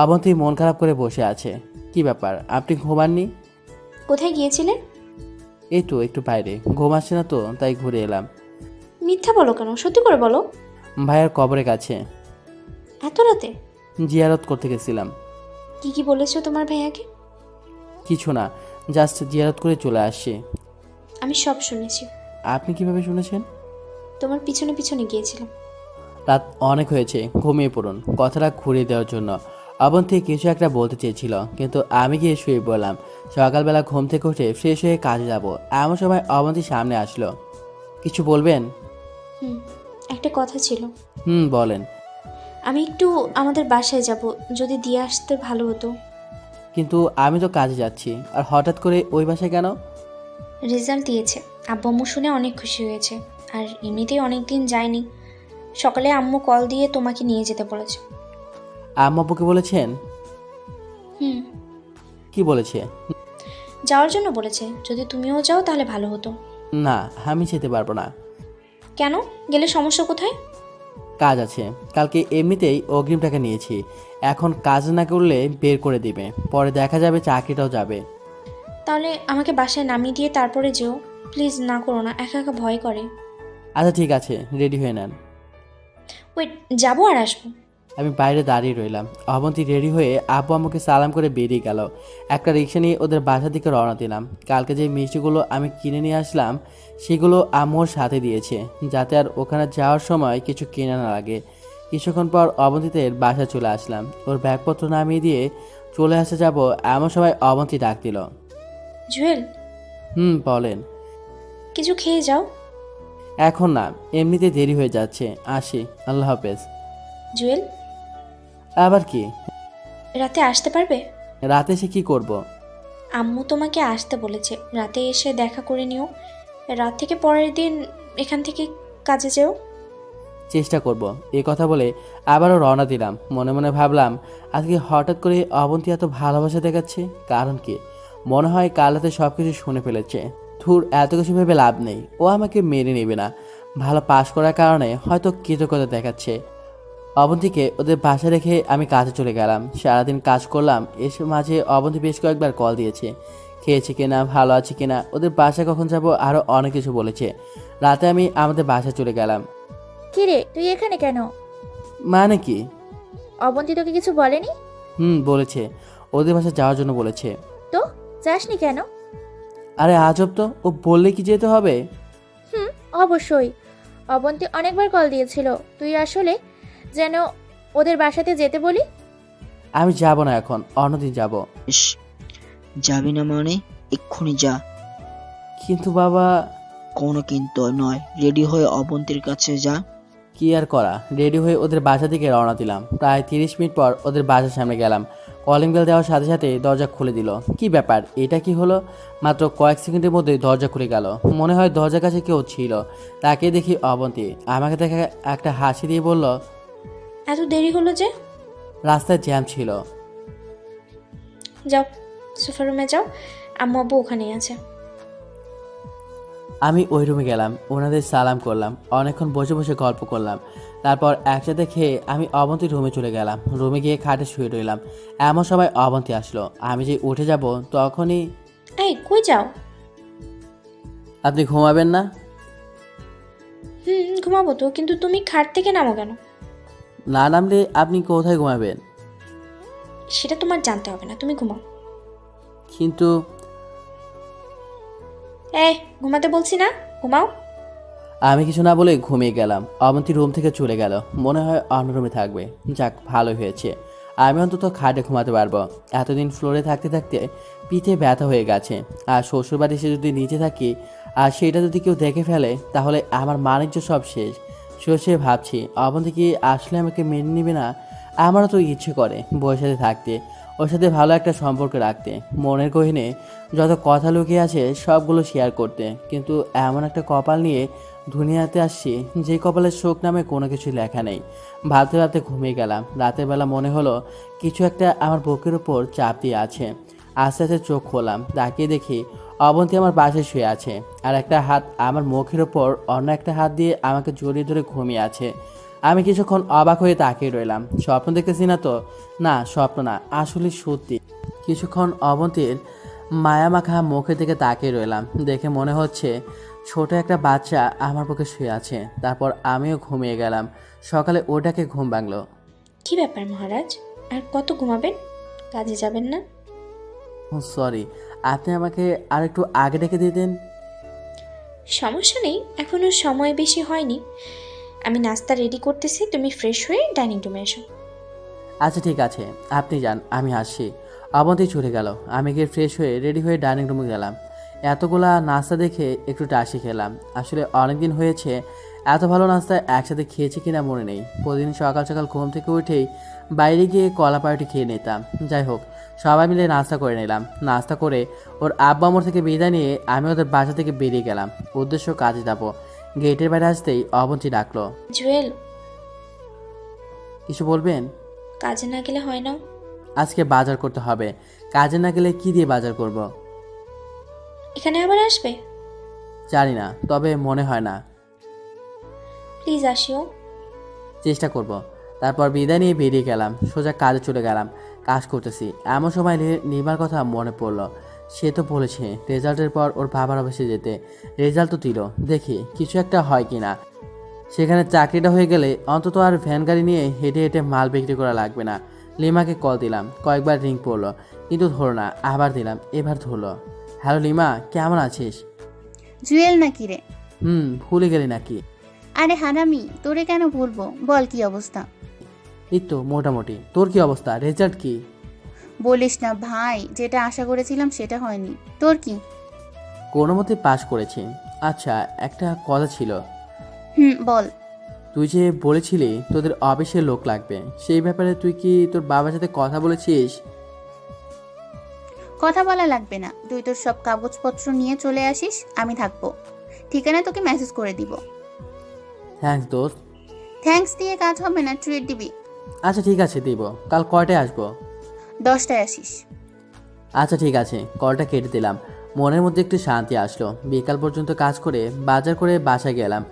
অবন্তী মন খারাপ করে বসে আছে। কি ব্যাপার, আপনি ঘুমাননি? কোথায় গিয়েছিলে? এই তো একটু বাইরে, ঘুম আসছে না তো তাই ঘুরে এলাম। মিথ্যা বলো কেন, সত্যি করে বলো। ভাইয়ের কবরের কাছে এত রাতে? জিয়ারত করতে গেছিলাম। কি কি বলেছো তোমার ভাইয়াকে? কিছু না, জাস্ট জিয়ারত করে চলে আসছি। আমি সব শুনেছি। আপনি কিভাবে শুনেছেন? তোমার পিছনে পিছনে গিয়েছিলাম। রাত অনেক হয়েছে, ঘুমিয়ে পড়ুন। কথাটা ঘুরিয়ে দেওয়ার জন্য অবন্তী কিছু একটা বলতে চেয়েছিল, কিন্তু আমি গিয়ে শুয়ে পড়লাম। সকালবেলা ঘুম থেকে উঠে ফ্রেশ হয়ে কাজে যাব, এমন সময় অবন্তী সামনে আসলো। কিছু বলবেন? হুম, একটা কথা ছিল। বলেন। আমি একটু আমাদের বাসায় যাব, যদি দিয়ে আসতে ভালো হতো। কিন্তু আমি তো কাজে যাচ্ছি, আর হঠাৎ করে ওই বাসায় কেন? রেজাল্ট দিয়েছে, আব্বু আম্মু শুনে অনেক খুশি হয়েছে। আর এমনিতেই অনেক দিন যায়নি। সকালে আম্মু কল দিয়ে তোমাকে নিয়ে যেতে বলেছে। আম্মা আব্বুকে বলেছেন? হুম, কি বলেছে? যাওয়ার জন্য বলেছে, যদি তুমিও যাও তাহলে ভালো হতো। না, আমি যেতে পারবো না। কেন? গেলে সমস্যা কোথায়? কাজ আছে, কালকে এমনিতেই অগ্রিম টাকা নিয়েছি। এখন কাজ না করলে বের করে দিবে, পরে দেখা যাবে চাকরিটাও যাবে। তাহলে আমাকে বাসায় নামিয়ে দিয়ে তারপরে যেও। প্লিজ না করো না, একা একা ভয় করে। আচ্ছা ঠিক আছে, রেডি হয়ে নেন। ওয়েট, যাবো আর আসবো। আমি বাইরে দাঁড়িয়ে রইলাম। অবন্তী রেডি হয়ে আব্বু আম্মুকে সালাম করে বেরিয়ে গেল। একটা রিক্সা নিয়ে ওদের বাসার দিকে রওনা দিলাম। কালকে যে মিষ্টিগুলো আমি কিনে নিয়ে আসলাম সেগুলো আম্মুর সাথে দিয়েছে, যাতে আর ওখানে যাওয়ার সময় কিছু কেনা না লাগে। কিছুক্ষণ পর অবন্তীদের বাসা চলে আসলাম। ওর ব্যাগপত্র নামিয়ে দিয়ে চলে আসতে যাব, এমন সময় অবন্তী ডাক দিল। জুয়েল, বলেন। কিছু খেয়ে যাও। এখন না, এমনিতে দেরি হয়ে যাচ্ছে, আসি, আল্লাহ হাফেজ। জুয়েল, আবার কি? রাতে আসতে পারবে? রাতে এসে কি করব? আম্মু তোমাকে আসতে বলেছে, রাতে এসে দেখা করে নিও। রাত থেকে পরের দিন এখান থেকে কাজে যেও। চেষ্টা করব। এই কথা বলে আবারও রওনা দিলাম। মনে মনে ভাবলাম, আজকে হঠাৎ করে অবন্তী এত ভালোবাসা দেখাচ্ছে, কারণ কি? মনে হয় কাল রাতে সব কিছু শুনে ফেলেছে। ধুর, এত কিছু ভেবে লাভ নেই, ও আমাকে মেনে নেবে না। ভালো পাশ করার কারণে হয়তো কৃতজ্ঞতা দেখাচ্ছে। অবন্তীকে ওদের বাসায় রেখে আমি কাজে চলে গেলাম। সারাদিন কাজ করলাম, এসে মাঝে অবন্তী বেশ কয়েকবার কল দিয়েছে, খেয়েছে কিনা, ভালো আছে কিনা, ওদের বাসায় কখন যাব, আরও অনেক কিছু বলেছে। রাতে আমি আমাদের বাসায় চলে গেলাম। কিরে, তুই এখানে কেন? মানে কি? অবন্তী তোকে কিছু বলেনি? বলেছে, ওদের বাসায় যাওয়ার জন্য বলেছে। তো যাসনি কেন? আরে আজব তো, ও বললে কি যেতে হবে? অবশ্যই। অবন্তী অনেকবার কল দিয়েছিল, তুই আসলে যেন ওদের বাসাতে যেতে বলি। আমি যাব না এখন, অন্যদিন যাব। ইস, যাবি না মানে? এক্ষুনি যা। কিন্তু বাবা। কোনো কিন্তু নয়, রেডি হয়ে অবন্তীর কাছে যা। কি আর করা, রেডি হয়ে ওদের বাসা দিকে রওনা দিলাম। প্রায় 30 মিনিট পর ওদের বাসার সামনে গেলাম। কলিং বেল দেওয়ার সাথে সাথে দরজা খুলে দিল। কি ব্যাপার, এটা কি হলো? মাত্র কয়েক সেকেন্ডের মধ্যে দরজা খুলে গেল। মনে হয় দরজার কাছে কেউ ছিল। তাকে দেখি অবন্তী। আমাকে দেখে একটা হাসি দিয়ে বলল, এত দেরি হলো যে? রাস্তায় জ্যাম ছিল। যাও, সোফা রুমে যাও, আম্মু আব্বু ওখানেই আছে। আমি ওই রুমে গেলাম, ওনাদের সালাম করলাম, অনেকক্ষণ বসে বসে গল্প করলাম। তারপর একসাথে খেয়ে আমি অবন্তীর রুমে চলে গেলাম। রুমে গিয়ে খাটে শুয়ে রইলাম। এমন সময় অবন্তী আসলো। আমি যে উঠে যাব তখনই, এই কই যাও? আপনি ঘুমাবেন না? ঘুমাবো তো, কিন্তু তুমি খাট থেকে নামো কেন? না নামলে আপনি কোথায় ঘুমাবেন? সেটা তোমার জানতে হবে না, তুমি ঘুমাও। কিন্তু ঘুমাতে বলছি না, ঘুমাও। আমি কিছু না বলে ঘুমিয়ে গেলাম। অবন্তী রুম থেকে চলে গেল, মনে হয় অন্য রুমে থাকবে। যাক, ভালো হয়েছে, আমি অন্তত খাটে ঘুমাতে পারবো। এতদিন ফ্লোরে থাকতে থাকতে পিঠে ব্যথা হয়ে গেছে। আর শ্বশুরবাড়ি এসে যদি নিচে থাকি আর সেটা যদি কেউ দেখে ফেলে, তাহলে আমার বাণিজ্য সব শেষ। সে ভাবছি অবন্তী কি আসলে আমাকে মেনে নেবে না। আমারও তো ইচ্ছে করে বউয়ের সাথে থাকতে, ওর সাথে ভালো একটা সম্পর্ক রাখতে, মনের গহীনে যত কথা লুকিয়ে আছে সবগুলো শেয়ার করতে। কিন্তু এমন একটা কপাল নিয়ে দুনিয়াতে আসছি যে কপালের শোক নামে কোনো কিছু লেখা নেই। ভাবতে ভাবতে ঘুমিয়ে গেলাম। রাতের বেলা মনে হলো কিছু একটা আমার বুকের উপর চাপ দিয়ে আছে। আস্তে আস্তে চোখ খোলাম, তাকিয়ে দেখি অবন্তী আমার পাশে শুয়ে আছে, আর একটা হাত আমার মুখের ওপর, অন্য একটা হাত দিয়ে আমাকে জড়িয়ে ধরে ঘুমিয়ে আছে। আমি কিছুক্ষণ অবাক হয়ে তাকিয়ে রইলাম। স্বপ্ন দেখতেছি না তো? না, স্বপ্ন না, আসলে সত্যি। কিছুক্ষণ অবন্তীর মায়ামাখা মুখের দিকে তাকিয়ে রইলাম। দেখে মনে হচ্ছে ছোট একটা বাচ্চা আমার বুকে শুয়ে আছে। তারপর আমিও ঘুমিয়ে গেলাম। সকালে ওটাকে ঘুম ভাঙলো। কি ব্যাপার মহারাজ, আর কত ঘুমাবেন? কাজে যাবেন না? সরি, আপনি আমাকে আর একটু আগে ডেকে দিতেন। সমস্যা নেই, এখনো সময় বেশি হয়নি। আমি নাস্তা রেডি করতেছি, তুমি ফ্রেশ হয়ে ডাইনিং রুমে এসো। আচ্ছা ঠিক আছে, আপনি যান, আমি আসছি। অবন্তী চলে গেল। আমি গিয়ে ফ্রেশ হয়ে রেডি হয়ে ডাইনিং রুমে গেলাম। এতগুলা নাস্তা দেখে একটু টাসি খেলাম। আসলে অনেকদিন হয়েছে এত ভালো নাস্তা একসাথে খেয়েছি কিনা মনে নেই। প্রতিদিন সকাল সকাল ঘুম থেকে উঠেই বাইরে গিয়ে কলা পাউরুটি খেয়ে নিতাম। যাই হোক, সবাই মিলে নাস্তা করে নিলাম। নাস্তা করে ওর আব্বা আমর থেকে বিদায় নিয়ে আমি ওদের বাসা থেকে বেরিয়ে গেলাম। উদ্দেশ্য কাজে যাব। গেটের বাইরে আসতেই অবন্তী ডাকলো। জুয়েল, কিছু বলবেন? কাজে না গেলে হয় না? আজকে বাজার করতে হবে। কাজে না গেলে কি দিয়ে বাজার করব? এখানে আবার আসবে? জানি না, তবে মনে হয় না। প্লিজ আসিও। চেষ্টা করব। তারপর বিদায় নিয়ে বেরিয়ে গেলাম। সোজা কাজে চলে গেলাম। কাজ করতেছি এমন সময় নিমার কথা মনে পড়লো। সে তো বলেছে রেজাল্টের পর ওর বাবার অফিসে যেতে। রেজাল্ট তো দিল, দেখি কিছু একটা হয় কি না। সেখানে চাকরিটা হয়ে গেলে অন্তত আর ভ্যান গাড়ি নিয়ে হেঁটে হেঁটে মাল বিক্রি করা লাগবে না। লিমাকে কল দিলাম, কয়েকবার রিং পড়লো, কিন্তু ধরো না। আবার দিলাম, এবার ধরলো। হ্যালো লিমা, কেমন আছিস? জুয়েল নাকি রে? ভুলে গেলি নাকি? আরে হারামি, তোরে কেন ভুলবো? বল কি অবস্থা? এই তো মোটামুটি। তোর কি অবস্থা? রেজাল্ট কি? বলিস না ভাই, যেটা আশা করেছিলাম সেটা হয়নি। তোর কি? কোনো মতে পাস করেছি। আচ্ছা, একটা কথা ছিল। বল। তুই যে বলেছিলি তোদের অফিসে লোক লাগবে, সেই ব্যাপারে তুই কি তোর বাবার সাথে কথা বলেছিস? কথা বলা লাগবে না, তুই তোর সব কাগজপত্র নিয়ে চলে আসিস, আমি থাকবো। ঠিকানা তোকে মেসেজ করে দিব। থ্যাঙ্কস দোস্ত। থ্যাঙ্কস দিয়ে কাজ হবে না, ট্রিট দিবি। আচ্ছা ঠিক আছে, দিব। কাল কয়টায় আসবো? 10টায় আসিস। আচ্ছা ঠিক আছে, কলটা কেটে দিলাম। মনের মধ্যে একটু শান্তি আসলো। বিকাল পর্যন্ত কাজ করে বাজার করে বাসায় গেলাম।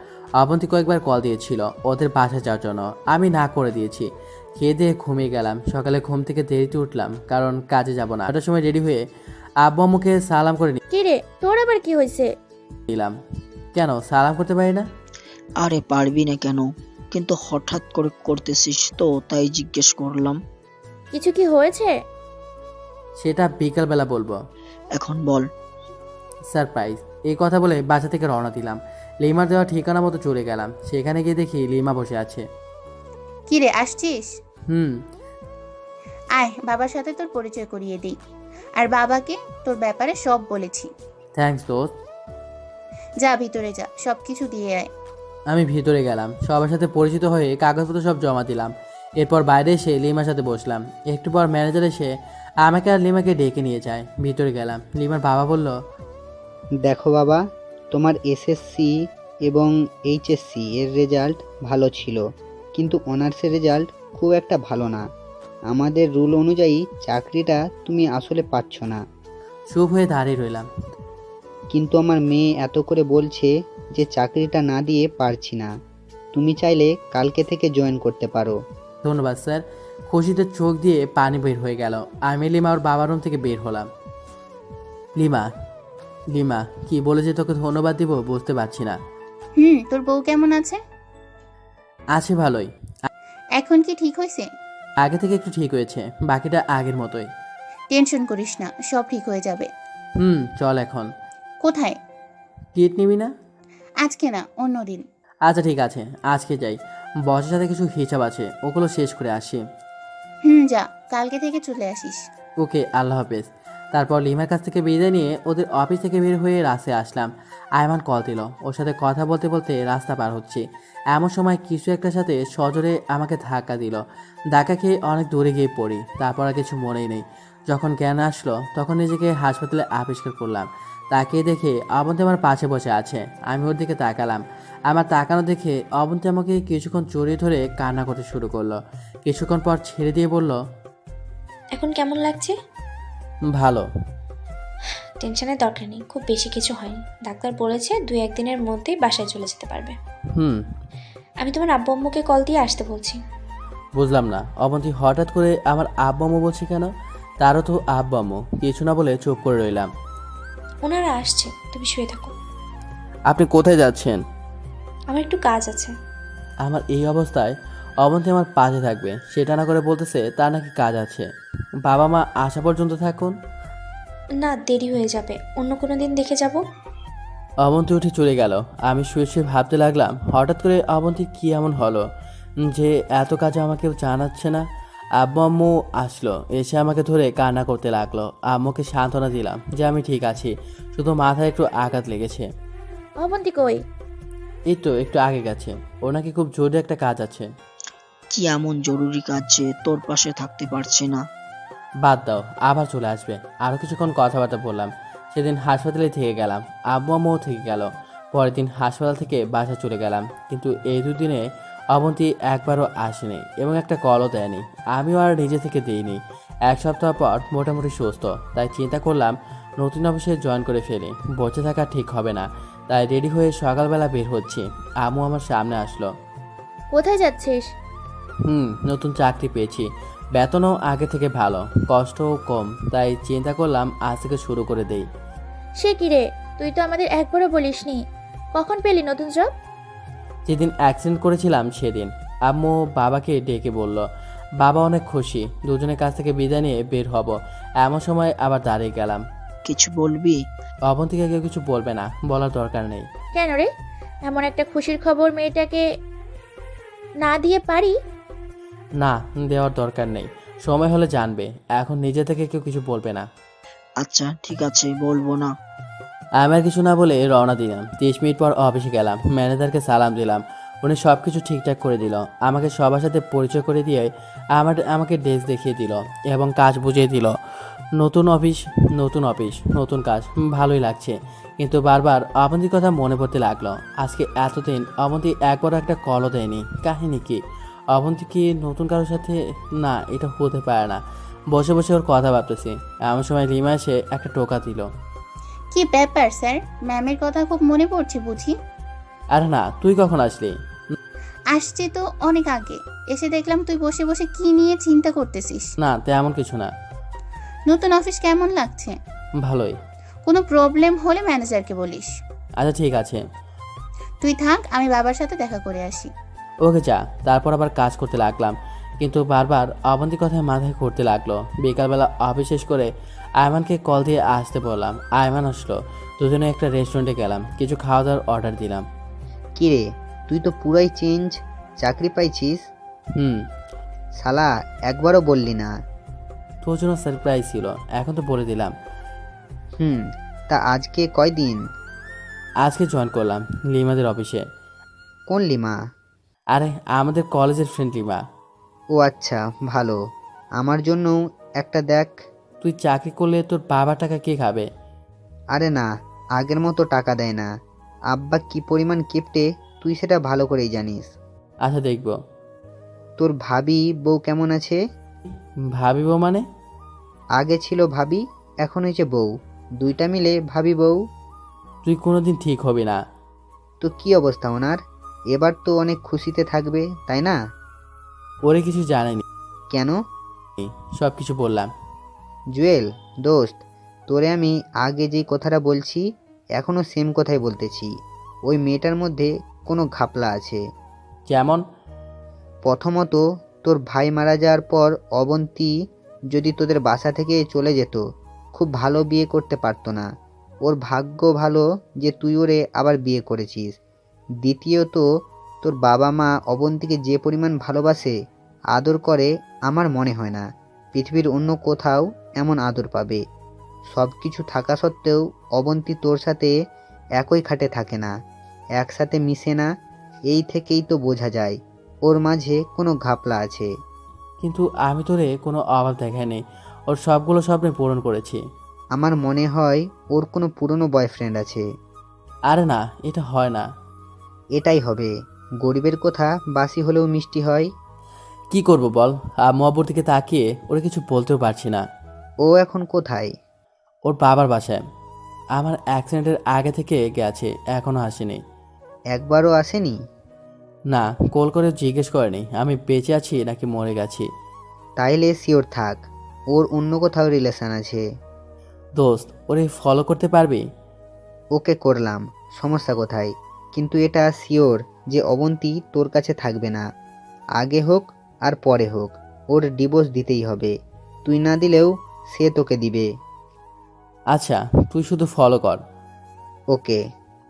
অবন্তী কয়েকবার কল দিয়েছিল ওদের বাসায় যাওয়ার জন্য, আমি না করে দিয়েছি। খেয়ে দিয়ে ঘুমিয়ে গেলাম। সকালে ঘুম থেকে দেরিতে উঠলাম, কারণ কাজে যাব না। 8টার সময় রেডি হয়ে আব্বু আম্মুকে সালাম করে কি রে, তোর আবার কি হয়েছে? নিলাম। কেন সালাম করতে পারি না? আরে পারবি না কেন, কিন্তু হঠাৎ করে করতেছিস তো তাই জিজ্ঞেস করলাম। কিছু কি হয়েছে? সেটা বিকালবেলা বলবো। এখন বল। সারপ্রাইজ। এই কথা বলে বাসা থেকে রওনা দিলাম। লিমার দেওয়া ঠিকানা মতো চলে গেলাম। সেখানে গিয়ে দেখি লিমা বসে আছে। কি রে, আসছিস? হুম। আয়, বাবার সাথে তোর পরিচয় করিয়ে দিই। আর বাবাকে তোর ব্যাপারে সব বলেছি। থ্যাঙ্কস দোস্ত। যা ভিতরে যা, সব কিছু দিয়ে আয়। আমি ভিতরে গেলাম, সবার সাথে পরিচিত হয়ে কাগজপত্র সব জমা দিলাম। এরপর বাইরে এসে লিমার সাথে বসলাম। একটু পর ম্যানেজার এসে আমাকে আর লিমাকে ডেকে নিয়ে যায়। ভিতরে গেলাম। লিমার বাবা বলল, দেখো বাবা, তোমার এসএসসি এবং এইচএসসি এর রেজাল্ট ভালো ছিল, কিন্তু অনার্সের রেজাল্ট খুব একটা ভালো না। আমাদের রুল অনুযায়ী চাকরিটা তুমি আসলে পাচ্ছ না। চুপ হয়ে দাঁড়িয়ে রইলাম। কিন্তু আমার মেয়ে এত করে বলছে যে চাকরিটা না দিয়ে পারছি না। তুমি চাইলে কালকে থেকে জয়েন করতে পারো। ধন্যবাদ স্যার। খুশিতে চোখ দিয়ে পানি বের হয়ে গেল। আমি লিমা ওর বাবার রুম থেকে বের হলাম। লিমা, লিমা কি বলে যে তোকে ধন্যবাদ দিব বুঝতে পারছি না। তোর বউ কেমন আছে? আছে ভালোই। এখন কি ঠিক হয়েছে? আগে থেকে একটু ঠিক হয়েছে, বাকিটা আগের মতোই। টেনশন করিস না, সব ঠিক হয়ে যাবে। চল এখন। কোথায়? ট্রিট নিবি না? আজকে না, অন্যদিন। আচ্ছা ঠিক আছে, আজকে যাই। বসের সাথে কিছু হিসাব আছে, ওগুলো শেষ করে আসি। যা, কালকে থেকে চলে আসিস। ওকে, আল্লাহ হাফেজ। তারপর লিমার কাছ থেকে বিদায় নিয়ে ওদের অফিস থেকে বের হয়ে রাস্তায় আসলাম। আয়মান কল দিল, ওর সাথে কথা বলতে বলতে রাস্তা পার হচ্ছি। এমন সময় কিছু একটার সাথে সজোরে আমাকে ধাক্কা দিল। ধাক্কা খেয়ে অনেক দূরে গিয়ে পড়ি, তারপর আর কিছু মনেই নেই। যখন জ্ঞান আসলো তখন নিজেকে হাসপাতালে আবিষ্কার করলাম। তাকিয়ে দেখে অবন্তী আমার পাশে বসে আছে। আমি ওর দিকে তাকালাম। আমার তাকানো দেখে অবন্তী আমাকে কিছুক্ষণ জড়িয়ে ধরে কান্না করতে শুরু করলো। কিছুক্ষণ পর ছেড়ে দিয়ে বলল, এখন কেমন লাগছে? ভালো। টেনশনের দরকার নেই, খুব বেশি কিছু হয়নি। ডাক্তার বলেছে 2-1 দিনের মধ্যেই বাসায় চলে যেতে পারবে। হুম আমি তোমার আব্বু আম্মুকে কল দিয়ে আসতে বলছি। বুঝলাম না, অবন্তী হঠাৎ করে আমার আব্বু আম্মু বলছে কেন? তারও তো আব্বু আম্মু। কিছু না বলে চুপ করে রইলাম। ওনারা আসছে, তুমি শুয়ে থাকো। আপনি কোথায় যাচ্ছেন? আমার একটু কাজ আছে। আমার এই অবস্থায় অবন্তী আমার পাশে থাকবে সেটা না করে বলতেছে তার নাকি কাজ আছে। বাবা মা আসা পর্যন্ত থাকুন। না, দেরি হয়ে যাবে, অন্য কোনো দিন দেখে যাব। অবন্তী উঠে চলে গেল। আমি শুয়ে শুয়ে ভাবতে লাগলাম, হঠাৎ করে অবন্তীর কী এমন হলো যে এত কাজে আমাকে জানাচ্ছে না। আব্বু আম্মু আসলো, এসে আমাকে ধরে কান্না করতে লাগলো। আম্মুকে সান্ত্বনা দিলাম যে আমি ঠিক আছি, শুধু মাথায় একটু আঘাত লেগেছে। অবন্তী কই? এই তো একটু আগে গেছে, ওর নাকি খুব জরুরি একটা কাজ আছে। কি এমন জরুরি কাজ যে তোর পাশে থাকতে পারছে না? বাদ দাও, আবার চলে আসবে। আরও কিছুক্ষণ কথাবার্তা বললাম। সেদিন হাসপাতালে থেকে গেলাম, আব্বু আম্মুও থেকে গেল। পরের দিন হাসপাতাল থেকে বাসা চলে গেলাম, কিন্তু এই দুদিনে অবন্তী একবারও আসেনি এবং একটা কলও দেয়নি। আমিও আর নিজে থেকে দিইনি। 1 সপ্তাহ পর মোটামুটি সুস্থ, তাই চিন্তা করলাম নতুন অফিসে জয়েন করে ফেলি। বসে থাকা ঠিক হবে না, তাই রেডি হয়ে সকালবেলা বের হচ্ছি। আম্মু আমার সামনে আসলো। কোথায় যাচ্ছিস? নতুন চাকরি পেয়েছি, বেতনও আগে থেকে ভালো, কষ্টও কম, তাই চিন্তা করলাম আজ থেকে শুরু করে দেই। সে কি রে, তুই তো আমাদের একবারও বলিসনি। কখন পেলি নতুন জব? যেদিন অ্যাক্সিডেন্ট করেছিলাম সেদিন। আম্মু বাবাকে ডেকে বলল। বাবা অনেক খুশি। দুজনের কাছ থেকে বিদায় নিয়ে বের হব, এমন সময় আবার দাঁড়িয়ে গেলাম। কিছু বলবি? অবন্তীকে কেউ কিছু বলবে না, বলার দরকার নেই। কেন রে, এমন একটা খুশির খবর মেয়েটাকে না দিয়ে পারি? না, দেওয়ার দরকার নেই, সময় হলে জানবে। এখন নিজে থেকে কেউ কিছু বলবে না। আচ্ছা ঠিক আছে, বলবো না। আমি আর কিছু না বলে রওনা দিলাম। 30 মিনিট পর অফিসে গেলাম, ম্যানেজারকে সালাম দিলাম। উনি সব কিছু ঠিকঠাক করে দিল, আমাকে সবার সাথে পরিচয় করে দিয়ে আমাকে ডেস্ক দেখিয়ে দিল এবং কাজ বুঝিয়ে দিল। নতুন অফিস, নতুন কাজ, ভালোই লাগছে। কিন্তু বারবার অবন্তীর কথা মনে পড়তে লাগলো। আজকে এতদিন অবন্তী একবারও একটা কলও দেয়নি। কাহিনী কি? অবন্তী কি নতুন কারোর সাথে? না, এটা হতে পারে না। বসে বসে ওর কথা ভাবতেছি, এমন সময় রিমা এসে একটা টোকা দিল। কি ব্যাপার স্যার, ম্যামের কথা খুব মনে পড়ছে বুঝি? আরে না, তুই কখন আসলি? আসছে তো অনেক আগে, এসে দেখলাম তুই বসে বসে কি নিয়ে চিন্তা করতেছিস। না, তেমন কিছু না। নতুন অফিস কেমন লাগছে? ভালোই। কোনো প্রবলেম হলে ম্যানেজারকে বলিস। আচ্ছা ঠিক আছে। তুই থাক, আমি বাবার সাথে দেখা করে আসি। ওকে যা। তারপর আবার কাজ করতে লাগলাম, কিন্তু বারবার অবন্তীর কথায় মাথায় ঘুরতে লাগলো। বিকালবেলা অফিস শেষ করে আয়মানকে কল দিয়ে আসতে বললাম। আয়মান আসলো, দুজনে একটা রেস্টুরেন্টে গেলাম, কিছু খাওয়া দাওয়ার অর্ডার দিলাম। কি রে, তুই তো পুরাই চেঞ্জ, চাকরি পাইছিস? হুম। শালা একবারও বললি না। তোর জন্য সারপ্রাইজ ছিল, এখন তো বলে দিলাম। তা আজকে কয়দিন? আজকে জয়েন করলাম লিমাদের অফিসে। কোন লিমা? আরে আমাদের কলেজের ফ্রেন্ড লিমা। ও আচ্ছা, ভালো। আমার জন্য একটা দেখ। তুই চাকরি করলে তোর বাবার টাকা কে খাবে? আরে না, আগের মতো টাকা দেয় না। আব্বা কি পরিমাণ কিপটে তুই সেটা ভালো করেই জানিস। আচ্ছা দেখব। তোর ভাবি বউ কেমন আছে? ভাবিব মানে? আগে ছিল ভাবি, এখন হয়েছে বউ, দুইটা মিলে ভাবি বউ। তুই কোনোদিন ঠিক হবি না। তো কি অবস্থা ওনার? এবার তো অনেক খুশিতে থাকবে, তাই না? ওরে কিছু জানায়নি, কেন? সব কিছু বললাম। জুয়েল দোস্ত, তোরে আমি আগে যেই কথাটা বলছি এখনও সেম কথাই বলতেছি। ওই মেয়েটার মধ্যে কোনো ঘাপলা আছে। যেমন? প্রথমত, তোর ভাই মারা যাওয়ার পর অবন্তী যদি তোদের বাসা থেকে চলে যেত, খুব ভালো বিয়ে করতে পারতো না। ওর ভাগ্য ভালো যে তুই ওরে আবার বিয়ে করেছিস। দ্বিতীয়ত, তোর বাবা মা অবন্তীকে যে পরিমাণ ভালোবাসে, আদর করে, আমার মনে হয় না পৃথিবীর অন্য কোথাও এমন আদর পাবে। সব কিছু থাকা সত্ত্বেও অবন্তী তোর সাথে একই খাটে থাকে না, একসাথে মিশে না। এই থেকেই তো বোঝা যায় ওর মাঝে কোনো ঘাপলা আছে। কিন্তু আমি তোরে কোনো অভাব দেখাইনি, ওর সবগুলো স্বপ্নে পূরণ করেছি। আমার মনে হয় ওর কোনো পুরনো বয়ফ্রেন্ড আছে। আরে না, এটা হয় না। এটাই হবে। গরিবের কথা বাসি হলেও মিষ্টি হয়। কি করব বল, আম্মু আব্বুর দিকে তাকিয়ে ওরা কিছু বলতেও পারছি না। ও এখন কোথায়? ওর বাবার বাসায়। আমার অ্যাক্সিডেন্টের আগে থেকে গেছে, এখনও আসেনি। একবারও আসেনি? না, কল করে জিজ্ঞেস করেনি আমি বেঁচে আছি নাকি মরে গেছি। তাইলে শিওর থাক ওর অন্য কোথাও রিলেশন আছে। দোস্ত, ওরে ফলো করতে পারবি? ওকে করলাম, সমস্যা কোথায়? কিন্তু এটা শিওর যে অবন্তী তোর কাছে থাকবে না। আগে হোক আর পরে হোক, ওর ডিভোর্স দিতেই হবে। তুই না দিলেও সে তোকে দিবে। আচ্ছা, তুই শুধু ফলো কর। ওকে।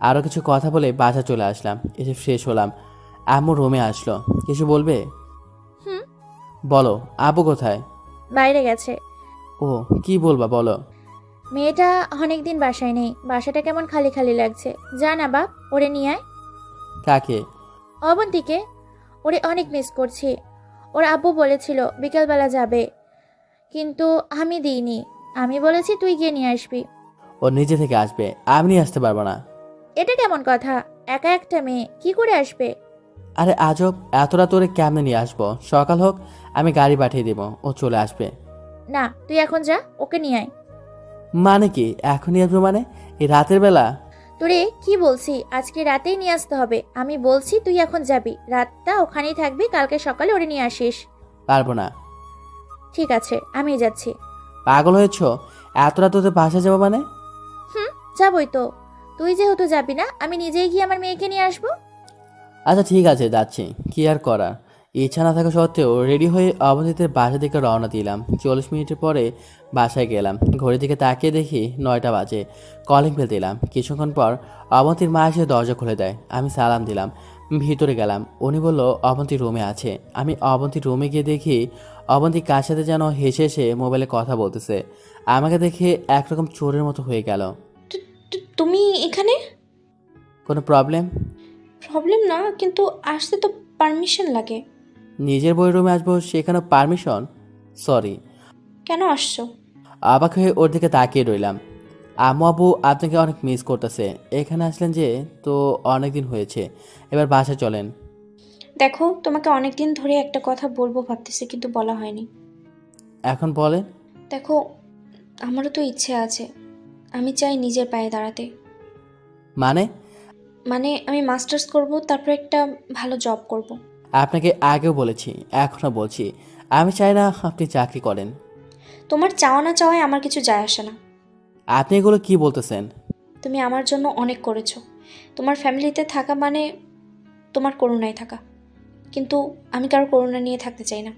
আরও কিছু কথা বলে বাসা চলে আসলাম। এসে ফ্রেশ হলাম। আম্মু রুমে আসলো। কিছু বলবে? হুম। বলো, আব্বু কোথায়? বাইরে গেছে। ও, কি বলবা বলো। মেয়েটা অনেকদিন বাসায় নেই, বাসাটা কেমন খালি খালি লাগছে। যা না বাপ, ওরে নিয়ে আয়। কাকে? অবন্তীকে। ওরে অনেক মিস করছি। ওর আব্বু বলেছিল বিকেলবেলা যাবে, কিন্তু আমি দিইনি। আমি বলেছি তুই গিয়ে নিয়ে আসবি। ও নিজে থেকে আসবে, আমি নিয়ে আসতে পারবো না। এটা কেমন কথা? একা একটা মেয়ে কি করে আসবে? আরে আজব, এত রাত ওরে কেমনে নিয়ে আসবো? সকাল হোক, আমি গাড়ি পাঠিয়ে দেবো, ও চলে আসবে। না, তুই এখন যা, ওকে নিয়ে আয়। মানে কি এখনই আসবো মানে? এই রাতের বেলা? তোরে কি বলছি, আজকে রাতেই নিয়ে আসতে হবে। আমি বলছি তুই এখন যাবি, রাতটা ওখানেই থাকবি, কালকে সকালে ওরে নিয়ে আসিস। পারবো না। ঠিক আছে, আমি যাচ্ছি। পাগল হয়েছ? এত রাত ওদের বাসা যাবো মানে? যাবই তো। তুই যেহেতু যাবি না, আমি নিজেই গিয়ে আমার মেয়েকে নিয়ে আসবো। আচ্ছা ঠিক আছে, যাচ্ছি। কি আর করার, ইচ্ছা না থাকা সত্ত্বেও রেডি হয়ে অবন্তীদের বাসা দিকে রওনা দিলাম। 40 মিনিটের পরে বাসায় গেলাম। ঘড়ির দিকে তাকিয়ে দেখি 9টা বাজে। কলিং বেল দিলাম। কিছুক্ষণ পর অবন্তীর মা এসে দরজা খুলে দেয়। আমি সালাম দিলাম, ভিতরে গেলাম। উনি বলল অবন্তী রুমে আছে। আমি অবন্তীর রুমে গিয়ে দেখি অবন্তী কার সাথে যেন হেসে হেসে মোবাইলে কথা বলতেছে। আমাকে দেখে একরকম চোরের মতো হয়ে গেল। তুমি এখানে? কোনো প্রবলেম? প্রবলেম না, কিন্তু আসতে তো পারমিশন লাগে। নিজের বই রুমে আসবো, সেখানে পারমিশন? সরি। কেন আসছো? অবাক হয়ে ওর দিকে তাকিয়ে রইলাম। আম্মু আব্বু আপনাকে অনেক মিস করতেছে। এখানে আসলেন যে? তো অনেক দিন হয়েছে, এবার বাসায় চলেন। দেখো, তোমাকে অনেক দিন ধরে একটা কথা বলবো ভাবতেছি, কিন্তু বলা হয়নি। এখন বলেন। দেখো, আমারও তো ইচ্ছে আছে। আমি চাই নিজের পায়ে দাঁড়াতে। মানে? মানে আমি মাস্টার্স করব, তারপর একটা ভালো জব করব। আপনাকে আগেও বলেছি, এখনও বলছি, আমি চাই না আপনি চাকরি করেন। তোমার চাওয়া না চাওয়ায় আমার কিছু যায় আসে না। আপনি এগুলো কি বলতেছেন? তুমি আমার জন্য অনেক করেছো। তোমার ফ্যামিলিতে থাকা মানে তোমার করুণায় থাকা, কিন্তু আমি কারো করুণা নিয়ে থাকতে চাই না।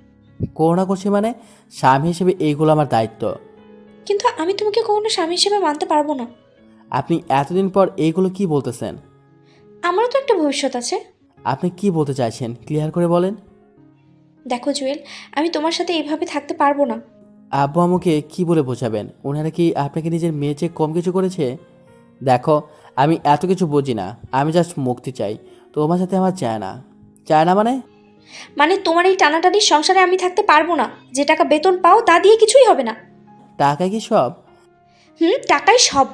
করোনা করছি মানে? স্বামী হিসেবে এইগুলো আমার দায়িত্ব। কিন্তু আমি তোমাকে কখনো স্বামী হিসেবে মানতে পারবো না। আপনি এতদিন পর এইগুলো কি বলতেছেন? আমারও তো একটা ভবিষ্যৎ আছে। আপনি কি বলতে চাইছেন, ক্লিয়ার করে বলেন। দেখো জুয়েল, আমি তোমার সাথে এইভাবে থাকতে পারবো না। আব্বু আম্মুকে কি বলে বোঝাবেন? ওনারা কি আপনাকে নিজের মেয়ে চেয়ে কম কিছু করেছে? দেখো, আমি এত কিছু বুঝি না, আমি জাস্ট মুক্তি চাই। তোমার সাথে আমার চায় না। চায় না মানে? মানে তোমার এই টানাটানির সংসারে আমি থাকতে পারবো না। যে টাকা বেতন পাও তা দিয়ে কিছুই হবে না। টাকা কি সব? টাকাই সব।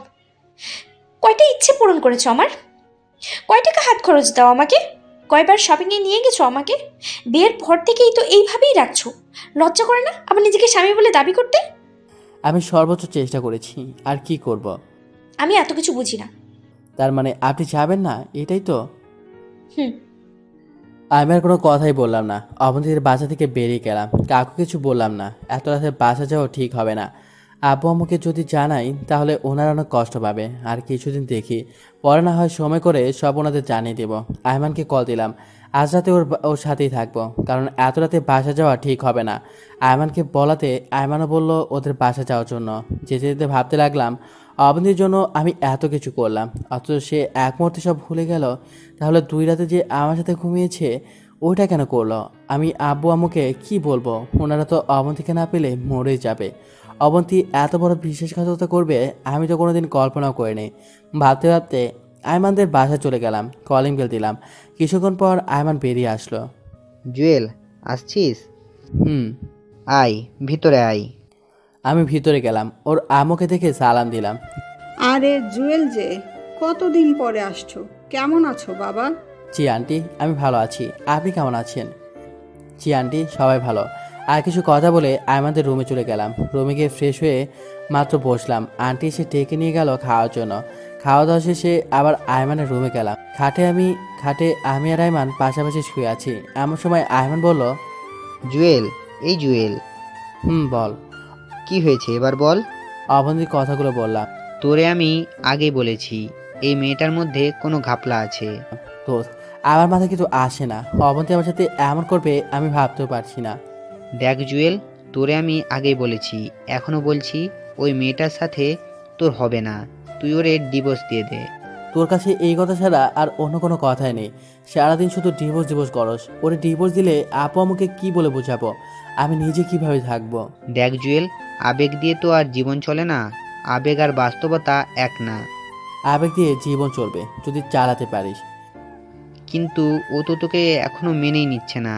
কয়টা ইচ্ছে পূরণ করেছো আমার? কয় টাকা হাত খরচ দাও আমাকে? কয়বার শপিংয়ে নিয়ে গেছো আমাকে? বিয়ের পর থেকেই তো এইভাবেই রাখছো। লজ্জা করে না আবার নিজেকে স্বামী বলে দাবি করতে? আমি সর্বোচ্চ চেষ্টা করেছি, আর কি করব। আমি এত কিছু বুঝি না। তার মানে আপনি যাবেন না, এটাই তো? হুম। আমি আর কোনো কথাই বললাম না। অবন্তীদের বাসা থেকে বেরিয়ে গেলাম। কাউকে কিছু বললাম না, এত রাতে বাসা যাওয়া ঠিক হবে না। আব্বু আম্মুকে যদি জানাই তাহলে ওনারা অনেক কষ্ট পাবে। আর কিছুদিন দেখি, পরে না হয় সময় করে সব ওনাদের জানিয়ে দেব। আয়মানকে কল দিলাম। আজ রাতে ওর সাথেই থাকবো, কারণ এত রাতে বাসা যাওয়া ঠিক হবে না। আয়মানকে বলাতে আয়মানও বলল ওদের বাসা যাওয়ার জন্য। যেতে যেতে ভাবতে লাগলাম, অবন্তীর জন্য আমি এত কিছু করলাম, অথচ সে এক মুহূর্তে সব ভুলে গেল। তাহলে 2 রাতে যে আমার সাথে ঘুমিয়েছে ওইটা কেন করলো? আমি আব্বু আম্মুকে কি বলবো? ওনারা তো অবন্তীকে না পেলে মরেই যাবে। অবন্তী এত বড় বিশ্বাসঘাতকতা করবে আমি তো কোনোদিন কল্পনাও করিনি। ভাবতে ভাবতে আয়মানদের বাসা চলে গেলাম, কলিং বেল দিলাম। কিছুক্ষণ পর আয়মান বেরিয়ে আসলো। জুয়েল, আসছিস? হুম। আয়, ভিতরে আয়। আমি ভিতরে গেলাম, ওর আম্মুকে দেখে সালাম দিলাম। আরে জুয়েল যে, কতদিন পরে আসছো, কেমন আছো বাবা? জি আন্টি, আমি ভালো আছি। আপনি কেমন আছেন? জি আন্টি, সবাই ভালো। আর কিছু কথা বলে আমাদের রুমে চলে গেলাম। রুমে গিয়ে ফ্রেশ হয়ে মাত্র বসলাম, আন্টি এসে ডেকে নিয়ে গেল খাওয়ার জন্য। খাওয়া দাওয়া শেষে আবার আয়মানের রুমে গেলাম। খাটে আমি আর আয়মান পাশাপাশি শুয়ে আছি। এমন সময় আয়মান বলল, জুয়েল, এই জুয়েল। বল। কি হয়েছে এবার বল। অবন্তীর কথাগুলো বললাম। তোরে আমি আগেই বলেছি এই মেয়েটার মধ্যে কোনো ঘাপলা আছে। দোস্ত, আমার মাথায় কিছু আসে না। অবন্তী আমার সাথে এমন করবে আমি ভাবতেও পারছি না। দেখ জুয়েল, তোরে আমি আগেই বলেছি, এখনো বলছি, ওই মেয়েটার সাথে তোর হবে না। তুই ওরে ডিভোর্স দিয়ে দে। তোর কাছে এই কথা ছাড়া আর অন্য কোনো কথাই নেই। সারাদিন শুধু ডিভোর্স করস। ওরে ডিভোর্স দিলে আপু আমাকে কি বলে বোঝাবো? আমি নিজে কিভাবে থাকবো? দেখ জুয়েল, আবেগ দিয়ে তো আর জীবন চলে না। আবেগ আর বাস্তবতা এক না। আবেগ দিয়ে জীবন চলবে যদি চালাতে পারিস। কিন্তু ও তো তোকে এখনো মেনেই নিচ্ছে না।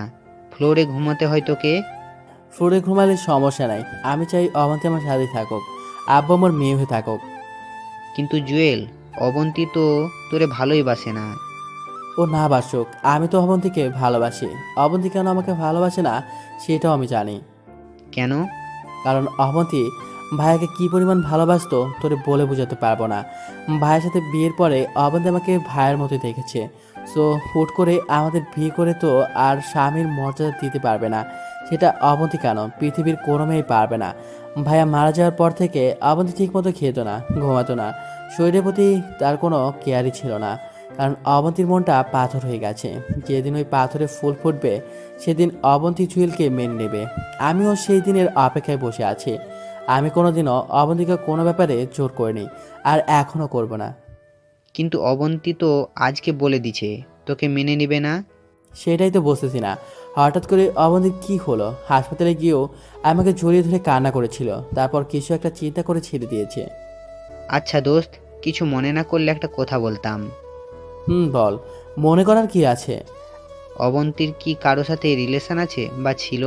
ফ্লোরে ঘুমাতে হয় তোকে। ফ্লোরে ঘুমালে সমস্যা নাই, আমি চাই অবন্তী আমার সাথে থাকুক, আব্বু আমার মেয়ে হয়ে থাকুক। কিন্তু জুয়েল, অবন্তী তো তোরে ভালোই বাসে না। ও না বাসুক, আমি তো অবন্তীকে ভালোবাসি। অবন্তী কেন আমাকে ভালোবাসে না সেটাও আমি জানি। কেন? কারণ অবন্তী ভাইয়াকে কি পরিমাণ ভালোবাসতো তোরে বলে বোঝাতে পারবো না। ভাইয়ের সাথে বিয়ের পরে অবন্তী আমাকে ভাইয়ের মতোই দেখেছে। সো হুট করে আমাদের বিয়ে করে তো আর স্বামীর মর্যাদা দিতে পারবে না। সেটা অবন্তী কেন, পৃথিবীর কোনো মেয়েই পারবে না। ভাইয়া মারা যাওয়ার পর থেকে অবন্তী ঠিকমতো খেতো না, ঘুমাতো না, শরীরের প্রতি তার কোনো কেয়ারই ছিল না। কারণ অবন্তীর মনটা পাথর হয়ে গেছে। যেদিন ওই পাথরে ফুল ফুটবে সেদিন অবন্তী জুয়েলকে মেনে নেবে। আমিও সেই দিনের অপেক্ষায় বসে আছি। আমি কোনোদিনও অবন্তীকে কোনো ব্যাপারে জোর করিনি, আর এখনও করব না। কিন্তু অবন্তী তো আজকে বলে দিছে তোকে মেনে নেবে না। সেটাই তো বুঝতেছি না, হঠাৎ করে অবন্তীর কী হলো? হাসপাতালে গিয়েও আমাকে জড়িয়ে ধরে কান্না করেছিল, তারপর কিছু একটা চিন্তা করে ছেড়ে দিয়েছে। আচ্ছা দোস্ত, কিছু মনে না করলে একটা কথা বলতাম। বল। মনে করার কি আছে? অবন্তীর কি কারো সাথে রিলেশন আছে বা ছিল?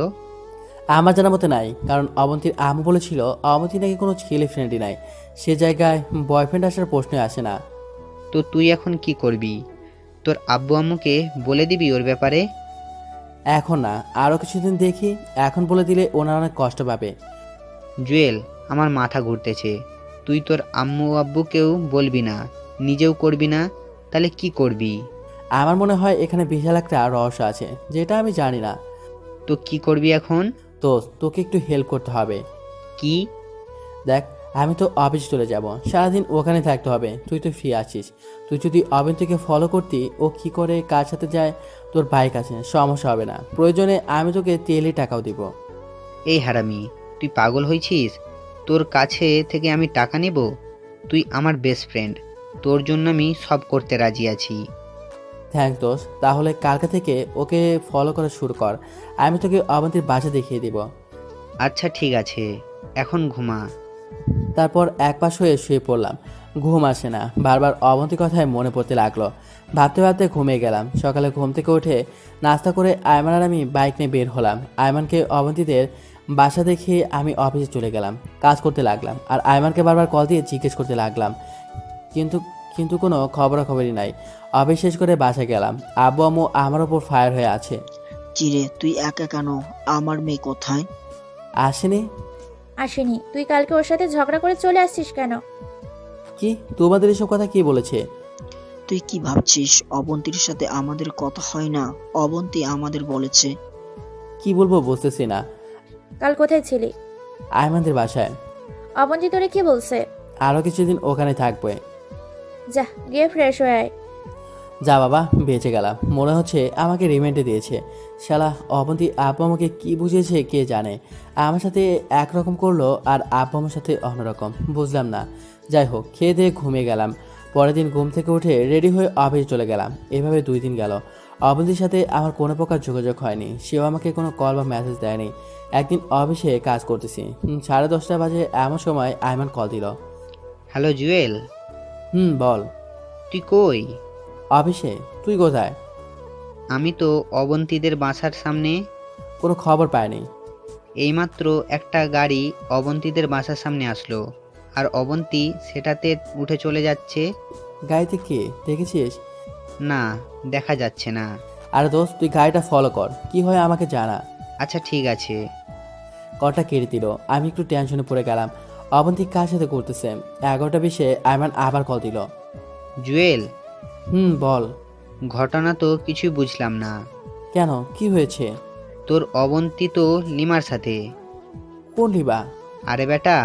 আমার জানা মতে নাই, কারণ অবন্তীর আম্মু বলেছিল অবন্তী নাকি কোনো ছেলে ফ্রেন্ডই নাই। সে জায়গায় বয়ফ্রেন্ড আসার প্রশ্নই আসে না। তো তুই এখন কি করবি? তোর আব্বু আম্মুকে বলে দিবি ওর ব্যাপারে? এখন না, আরও কিছুদিন দেখি। এখন বলে দিলে ওনারা অনেক কষ্ট পাবে। জুয়েল, আমার মাথা ঘুরতেছে। তুই তোর আম্মু আব্বুকেও বলবি না, নিজেও করবি না, তাহলে কি করবি? আমার মনে হয় এখানে বিশাল একটা রহস্য আছে যেটা আমি জানি না। তো কি করবি এখন? তো তোকে একটু হেল্প করতে হবে। কি? দেখ, আমি তো অফিস চলে যাব, সারাদিন ওখানে থাকতে হবে। তুই তো ফ্রি আছিস। তুই যদি অবন্তীকে ফলো করতি, ও কি করে কার সাথে যায়, তোর বাইক আছে, সমস্যা হবে না। প্রয়োজনে আমি তোকে তেলে টাকাও দিব। এই হারামি, তুই পাগল হয়েছিস? তোর কাছে থেকে আমি টাকা নেব? তুই আমার বেস্ট ফ্রেন্ড, তোর জন্য আমি সব করতে রাজি আছি। থ্যাংক দোস্ত। তাহলে কালকে থেকে ওকে ফলো করা শুরু কর। আমি তোকে অবন্তীর বাসা দেখিয়ে দিব। আচ্ছা ঠিক আছে, এখন ঘুমা। তারপর এক পাশ হয়ে শুয়ে পড়লাম। ঘুম আসে না, বারবার অবন্তী কথায় মনে পড়তে লাগলো। ভাবতে ভাবতে ঘুমিয়ে গেলাম। সকালে ঘুম থেকে উঠে নাস্তা করে আয়মান আর আমি বাইক নিয়ে বের হলাম। আয়মানকে অবন্তীদের বাসা দেখে আমি অফিসে চলে গেলাম, কাজ করতে লাগলাম। আর আয়মানকে বারবার কল দিয়ে জিজ্ঞেস করতে লাগলাম, কিন্তু কিন্তু কোনো খবরাখবরই নাই। অফিস শেষ করে বাসায় গেলাম। আব্বু আম্মু আমার ওপর ফায়ার হয়ে আছে। চিরে, তুই একা কেন? আমার মেয়ে কোথায়? আসেনি? আসেনি? তুই কালকে ওর সাথে ঝগড়া করে চলে আসছিস কেন? কি তোমাদের এসব কথা কি বলেছে? তুই কি ভাবছিস অবন্তীর সাথে আমাদের কথা হয় না? অবন্তী আমাদের বলেছে। কি বলবো বুঝতেছি না। কাল কোথায় ছিলি? আয়মানদের বাসায়। অবন্তী তোরে কি বলছে? আরও কিছুদিন ওখানে থাকবে। যা, গিয়ে ফ্রেশ হয়ে আয়। যা বাবা, বেঁচে গেলাম। মনে হচ্ছে আমাকে রিমান্ডে দিয়েছে। শালা অবন্তী আব্বু আমাকে কি বুঝিয়েছে কে জানে। আমার সাথে একরকম করলো আর আব্বু আমার সাথে অন্যরকম, বুঝলাম না। যাই হোক, খেয়ে দিয়ে ঘুমিয়ে গেলাম। পরের দিন ঘুম থেকে উঠে রেডি হয়ে অফিসে চলে গেলাম। এভাবে 2 দিন গেল। অবন্তীর সাথে আমার কোনো প্রকার যোগাযোগ হয়নি। সেও আমাকে কোনো কল বা মেসেজ দেয়নি। একদিন অফিসে কাজ করতেছি, 10:30 বাজে এমন সময় আয়মান কল দিল। হ্যালো জুয়েল, বল। তুই কই? অফিসে। তুই কোথায়? আমি তো অবন্তীদের বাসার সামনে। কোনো খবর পাইনি। এইমাত্র একটা গাড়ি অবন্তীদের বাসার সামনে আসলো, আর অবন্তী সেটাতে উঠে চলে যাচ্ছে। গাড়িতে কে দেখেছিস? না, দেখা যাচ্ছে না। আরে দোস্ত, তুই গাড়িটা ফলো কর, কি হয় আমাকে জানা। আচ্ছা ঠিক আছে। কলটা কেটে দিল। আমি একটু টেনশনে পড়ে গেলাম। অবন্তী কার সাথে করতেছে? 11:20 আয়মান আবার কল দিল। জুয়েল, বল। ঘটনা তো কিছুই বুঝলাম না। কেন, কি হয়েছে? তোর অবন্তী তো লিমার সাথে। কোন লিবা? আরে বেটা,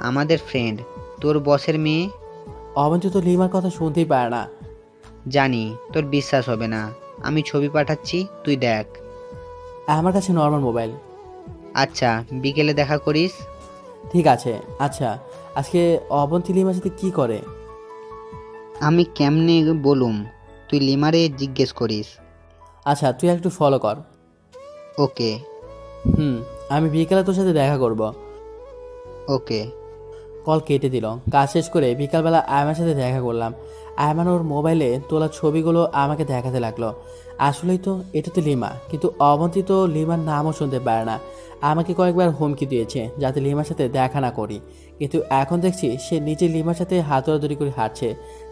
আমাদের ফ্রেন্ড, তোর বসের মেয়ে। অবন্তী তো লিমার কথা শুনতেই পারে না। জানি তোর বিশ্বাস হবে না, আমি ছবি পাঠাচ্ছি, তুই দেখ। আমার কাছে নর্মাল মোবাইল। আচ্ছা, বিকেলে দেখা করিস। ঠিক আছে। আচ্ছা, আজকে অবন্তী লিমার সাথে কি করে? আমি কেমনে বলুম, তুই লিমারে জিজ্ঞেস করিস। আচ্ছা, তুই একটু ফলো কর। ওকে। আমি বিকেলে তোর সাথে দেখা করব। ওকে। কল কেটে দিল। কাজ শেষ করে বিকালবেলা আয়মার সাথে দেখা করলাম। আয়মান ওর মোবাইলে তোলা ছবিগুলো আমাকে দেখাতে লাগলো। আসলেই তো এটা তো লিমা, কিন্তু অবন্তী তো লিমার নামও শুনতে পারে না। আমাকে কয়েকবার হুমকি দিয়েছে যাতে লিমার সাথে দেখা না করি, কিন্তু এখন দেখছি সে নিজে লিমার সাথে হাত ধরাধরি করে হাঁটছে।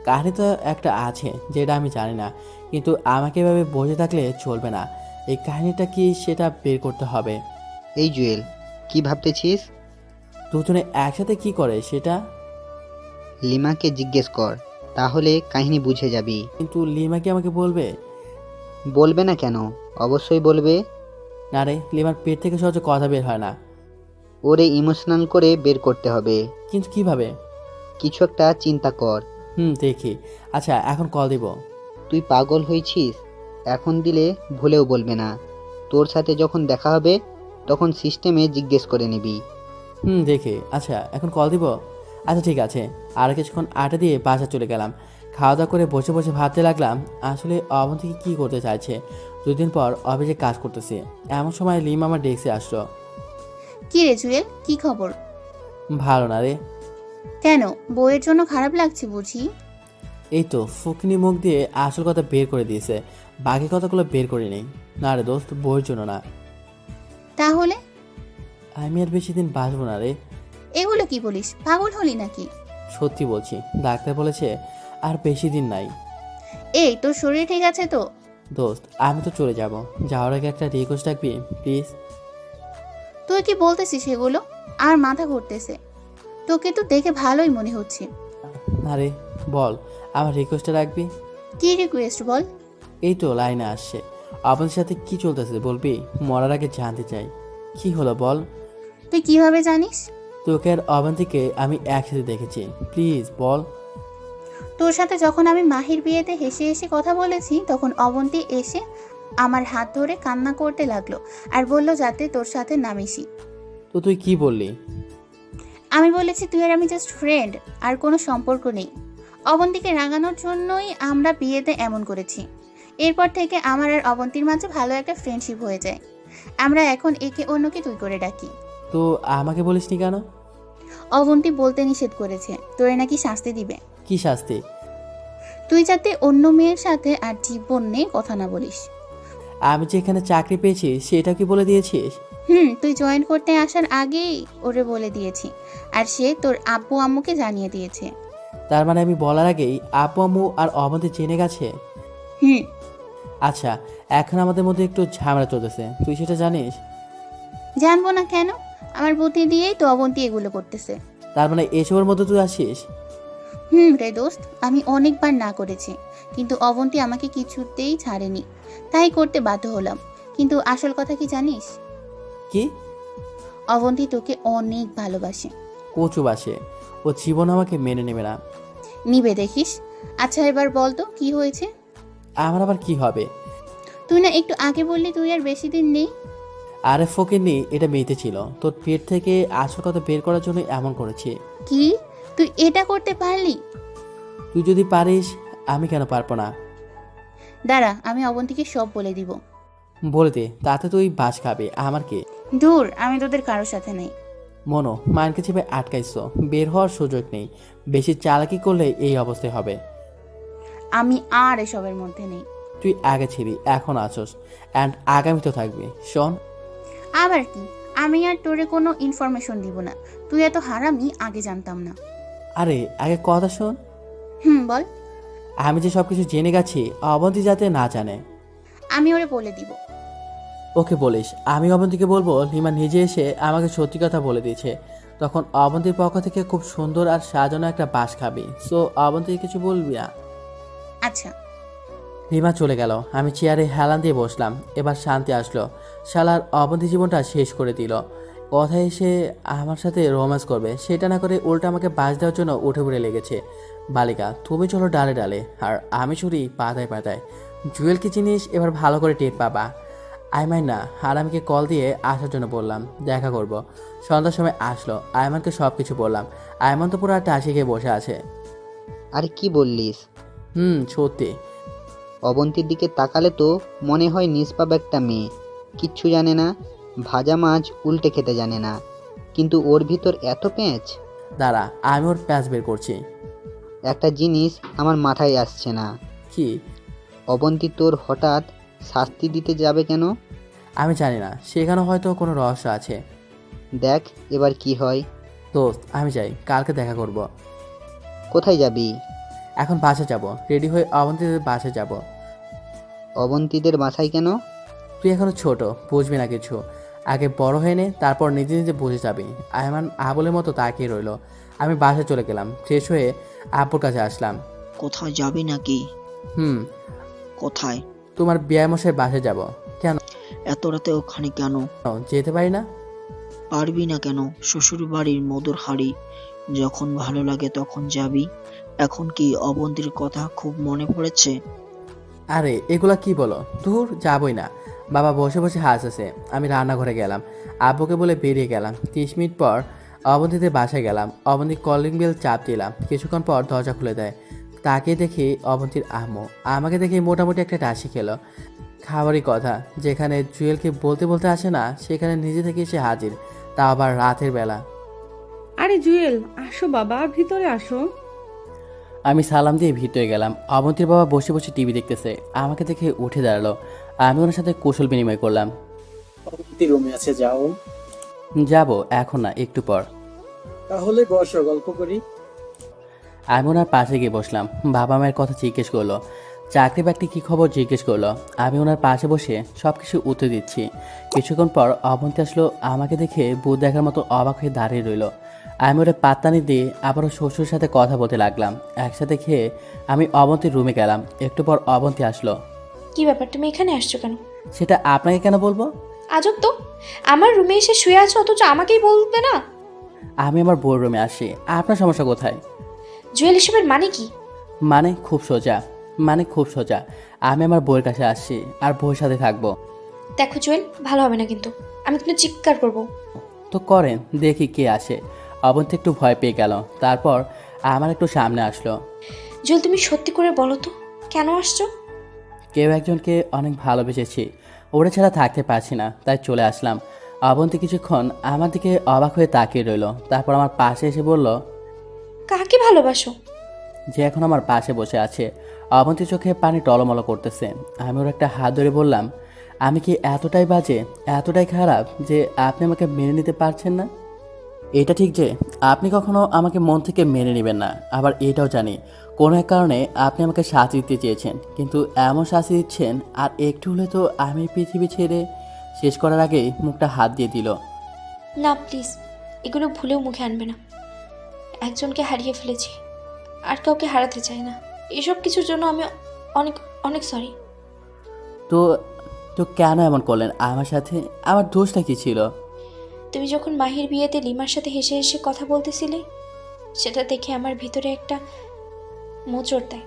কাহিনী তো একটা আছে যেটা আমি জানি না, কিন্তু আমাকে এভাবে বসে থাকলে চলবে না। এই কাহিনীটা কি সেটা বের করতে হবে। এই জুয়েল, কি ভাবতেছিস? দুজনে একসাথে কি করে সেটা? লিমাকে জিজ্ঞেস কর, তাহলে কাহিনী বুঝে যাবি। কিন্তু লিমা কি আমাকে বলবে? বলবে না কেন, অবশ্যই বলবে। না রে, লিমার পেট থেকে সহজে কথা বের হয় না। ওরে ইমোশনাল করে বের করতে হবে। কিন্তু কিভাবে? কিছু একটা চিন্তা কর। দেখি। আচ্ছা, এখন কল দিব। তুই পাগল হয়েছিস? এখন দিলে ভুলেও বলবে না। তোর সাথে যখন দেখা হবে তখন সিস্টেমে জিজ্ঞেস করে নিবি। দেখি। আচ্ছা, এখন কল দিব। আচ্ছা ঠিক আছে। আর কিছুক্ষণ আটা দিয়ে বাসা চলে গেলাম। খাওয়া দাওয়া করে বসে বসে ভাবতে লাগলাম আসলে অবন্তী কি করতে চাইছে। 2 দিন পর অফিসে কাজ করতেছি, এমন সময় লিমা আমার ডেস্কে আসলো। কি রে জুয়েল, কি খবর? ভালো না রে। কেন, বউয়ের জন্য খারাপ লাগছে বুঝি? এই তো ফুকনি মুখ দিয়ে আসল কথা বের করে দিয়েছে, বাকি কথাগুলো বের করে নেই। না রে দোস্ত, বইয়ের জন্য না। তাহলে আমি আর বেশি দিন বাঁচবো না রে। এগুলো কি বলিস, পাগল হলি নাকি? সত্যি বলছি, ডাক্তার বলেছে আর বেশি দিন নাই। এই, তোর শরীর ঠিক আছে তো? দোস্ত, আমি তো চলে যাব, যাওয়ার আগে একটা রিকোয়েস্ট রাখবি প্লিজ। তুই কি বলতেছিস এগুলো? আর মাথা ঘুরতেছে। তোকে তো দেখে ভালোই মনে হচ্ছে। না রে, বল, আমার রিকোয়েস্টটা রাখবি। কি রিকোয়েস্ট বল? এই তো লাইনে আসছে। আপনাদের সাথে কি চলতেছে বলবি? মরার আগে জানতে চাই। কি হলো বল। তুই কিভাবে জানিস? তোকে আর অবন্তীকে আমি একসাথে দেখেছি, প্লিজ বল। তোর সাথে যখন আমি মাহির বিয়েতে হেসে হেসে কথা বলেছি, তখন অবন্তী এসে আমার হাত ধরে কান্না করতে লাগলো আর বলল যাতে তোর সাথে না মিশি। তো তুই কি বললি? আমি বলেছি তুই আর আমি জাস্ট ফ্রেন্ড, আর কোনো সম্পর্ক নেই। অবন্তীকে রাগানোর জন্যই আমরা বিয়েতে এমন করেছি। এরপর থেকে আমার আর অবন্তীর মাঝে ভালো একটা ফ্রেন্ডশিপ হয়ে যায়। আমরা এখন একে অন্যকে তুই করে ডাকি। তো আমাকে বলিসনি কেন? অবন্তী বলতে নিষেধ করেছে, তোরে নাকি শাস্তি দিবে। কি শাস্তি? তুই যাতে অন্য মেয়ের সাথে আর জীবনে কথা না বলিস। আমি যে এখানে চাকরি পেয়েছি সেটা কি বলে দিয়েছিস? তুই জয়েন করতে আসার আগেই ওরে বলে দিয়েছি, আর সে তোর আব্বু আম্মুকে জানিয়ে দিয়েছে। তার মানে আমি বলার আগেই আপু আম্মু আর অবন্তী জেনে গেছে? হুম। আচ্ছা, এখন আমাদের মধ্যে একটু ঝামেলা চলতেছে, তুই সেটা জানিস? জানবো না কেন? আমার বুদ্ধি দিয়েই তো অবন্তী এগুলো করতেছে। তার মানে এসবের মধ্যে তুই আসিস? রে দোস্ত, আমি অনেকবার না করেছি, কিন্তু অবন্তী আমাকে কিছুতেই ছাড়েনি, তাই করতে বাধ্য হলাম। কিন্তু আসল কথা কি জানিস? কি? অবন্তী তোকে অনেক ভালোবাসে। কচু বাসে, ও জীবন আমাকে মেনে নেবে না। নিবে দেখিস। আচ্ছা, এবার বল তো কি হয়েছে? আমার আবার কি হবে? তুই না একটু আগে বললি তুই আর বেশি দিন নেই। আরে ফকিন্নি, এটা মেয়েতে ছিল। তোর পেট থেকে আসল কথা বের করার জন্য এমন করেছি। কি, তুই এটা করতে পারলি? তুই যদি পারিস, আমি কেন পারবো না? দাঁড়া, আমি অবন্তীকে সব বলে দিব। বলে দে, তাতে তুই বাস খাবে, আমার কি? দূর, আমি তোদের কারোর সাথে নেই। মনো, মায়েরকে চেপে আটকাইছো, বের হওয়ার সুযোগ নেই। বেশি চালাকি করলে এই অবস্থায় হবে। আমি আর এসবের মধ্যে নেই। তুই আগে ছিলি, এখন আছোস, অ্যান্ড আগামীতেও থাকবি। শোন, আবার কি? আমি আর তোরে কোনো ইনফরমেশন দিব না। তুই এত হারামি আগে জানতাম না। আরে আগে কথা শোন। বল। আমি যে সব কিছু জেনে গেছি, অবন্তী যাতে না জানে। আমি ওরে বলে দিব। ওকে বলিস, আমি অবন্তীকে বলবো লিমা নিজে এসে আমাকে সত্যি কথা বলে দিয়েছে। তখন অবন্তীর পক্ষ থেকে খুব সুন্দর আর সাজানো একটা বাস খাবি। সো অবন্তীকে কিছু বলবি না। আচ্ছা। লিমা চলে গেল। আমি চেয়ারে হেলান দিয়ে বসলাম। এবার শান্তি আসলো। শালার অবন্তী জীবনটা শেষ করে দিল। কথায় এসে আমার সাথে রোম্যান্স করবে, সেটা না করে উল্টা আমাকে বাস দেওয়ার জন্য উঠে পড়ে লেগেছে। বালিকা, তুমি চলো ডালে ডালে, আর আমি ছুরি পাতায় পাতায়। জুয়েল কি জিনিস এবার ভালো করে টের পাবা। আইমান না, আরামকে কল দিয়ে আসার জন্য বললাম, দেখা করব। সন্ধ্যার সময় আসলো। আইমানকে সব কিছু বললাম। আইমান তো পুরো টাসি খেয়ে বসে আছে। আরে কি বললিস? সত্যি। অবন্তীর দিকে তাকালে তো মনে হয় নিষ্পাপ একটা মেয়ে, কিচ্ছু জানে না, ভাজা মাছ উল্টে খেতে জানে না, কিন্তু ওর ভিতর এত পেঁচ। দাঁড়া, আমি ওর প্যাচ বের করছি। একটা জিনিস আমার মাথায় আসছে না, কি? অবন্তী তোর হঠাৎ শাস্তি দিতে যাবে কেন? আমি জানি না, সেখানে হয়তো কোনো রহস্য আছে। দেখ এবার কি হয়। দোস্ত, আমি যাই, কালকে দেখা করব। কোথায় যাবি? এখন বাসে যাব, রেডি হয়ে অবন্তীদের বাসে যাব। অবন্তীদের বাসায় কেন? তুই এখনো ছোট, বুঝবি না কিছু। আগে বড় হয়ে নে, তারপর নিজে নিজে বুঝে যাবি। আয়মান আবলের মতো তাকিয়ে রইল। আমি বাসে চলে গেলাম। ফ্রেশ হয়ে আব্বুর কাছে আসলাম। কোথায় যাবি নাকি? হুম। কোথায়? তোমার বিয়ামশাই বাসে যাব। কেন? এত রাতে ওখানে কেন? যেতে পারি না? পারবি না কেন? শ্বশুর বাড়ির মধুর হাড়ি, যখন ভালো লাগে তখন যাবি। এখন কি অবন্তীর কথা খুব মনে পড়েছে? আরে এগুলা কি বলো, দূর যাবই না। বাবা বসে বসে হাসছে। আমি রান্নাঘরে গেলাম, আব্বুকে বলে বেরিয়ে গেলাম। 30 মিনিট পর অবন্তীদের বাসায় গেলাম। অবন্তী কলিং বেল চাপ দিলাম। কিছুক্ষণ পর দরজা খুলে দেয়। তাকে দেখি অবন্তীর আম্মু। আমাকে দেখে মোটামুটি একটা টাসি খেলো। খাবারই কথা, যেখানে জুয়েলকে বলতে বলতে আসে না, সেখানে নিজে থেকে এসে হাজির, তা আবার রাতের বেলা। আরে জুয়েল, আসো বাবা, ভিতরে আসো। আমি সালাম দিয়ে ভিতরে গেলাম। অবন্তীর বাবা বসে বসে টিভি দেখতেছে। আমাকে দেখে উঠে দাঁড়ালো। আমি ওনার সাথে কুশল বিনিময় করলাম। রুমে আছে, যাও। যাব, এখন না, একটু পর। তাহলে বসো, গল্প করি। আমি ওনার পাশে গিয়ে বসলাম। বাবা মায়ের কথা জিজ্ঞেস করলো, চাকরি বাকরি কী খবর জিজ্ঞেস করলো। আমি ওনার পাশে বসে সব কিছু উত্তর দিচ্ছি। কিছুক্ষণ পর অবন্তী আসলো। আমাকে দেখে ভূত দেখার মতো অবাক হয়ে দাঁড়িয়ে রইল। আমি ওরা পাত্তানি দিয়ে আবারও শ্বশুরের সাথে কথা বলতে লাগলাম। একসাথে খেয়ে আমি অবন্তীর রুমে গেলাম। একটু পর অবন্তী আসলো। কি ব্যাপার, তুমি এখানে আসছো কেন? সেটা আপনাকে কেন বলবো? আজব তো, আমার রুমে এসে শুয়ে আছো অথচ আমাকেই বলবে না। আমি আমার বউর রুমে আসি, আপনার সমস্যা কোথায়? জুয়েল এসবের মানে কি? মানে খুব সোজা। আমি আমার বউয়ের কাছে আসছি আর বউয়ের সাথে থাকবো। দেখো জুয়েল, ভালো হবে না কিন্তু, আমি কিন্তু চিৎকার করব। তো করেন, দেখি কে আসে। অবন্তী একটু ভয় পেয়ে গেল। তারপর আমার একটু সামনে আসলো। জুয়েল, তুমি সত্যি করে বলো তো, কেন আসছো? কেউ একজনকে অনেক ভালোবেসেছি, ওরা ছাড়া থাকতে পারছি না, তাই চলে আসলাম। অবন্তী কিছুক্ষণ আমার দিকে অবাক হয়ে তাকিয়ে রইল। তারপর আমার পাশে এসে বলল, কাকে ভালোবাসো? যে এখন আমার পাশে বসে আছে। অবন্তী চোখে পানি টলমল করতেছে। আমি ওর একটা হাত ধরে বললাম, আমি কি এতটাই বাজে, এতটাই খারাপ যে আপনি আমাকে মেনে নিতে পারছেন না? এটা ঠিক যে আপনি কখনো আমাকে মন থেকে মেনে নেবেন না। আবার এটাও জানি কোনো এক কারণে আপনি আমাকে শাস্তি দিতে চেয়েছেন, কিন্তু এমন শাস্তি দিচ্ছেন আর একটু হলে তো আমি পৃথিবী ছেড়ে শেষ করার আগেই মুখটা হাত দিয়ে দিল। না প্লিজ, এগুলো ভুলেও মুখে আনবে না। একজনকে হারিয়ে ফেলেছি, আর কাউকে হারাতে চাই না। এসব কিছুর জন্য আমি অনেক অনেক সরি। তো তো কেন এমন করলেন আমার সাথে? আমার দোষটা কি ছিল? তুমি যখন মাহির বিয়েতে লিমার সাথে হেসে হেসে কথা বলতেছিলে, সেটা দেখে আমার ভিতরে একটা মোচড় দেয়।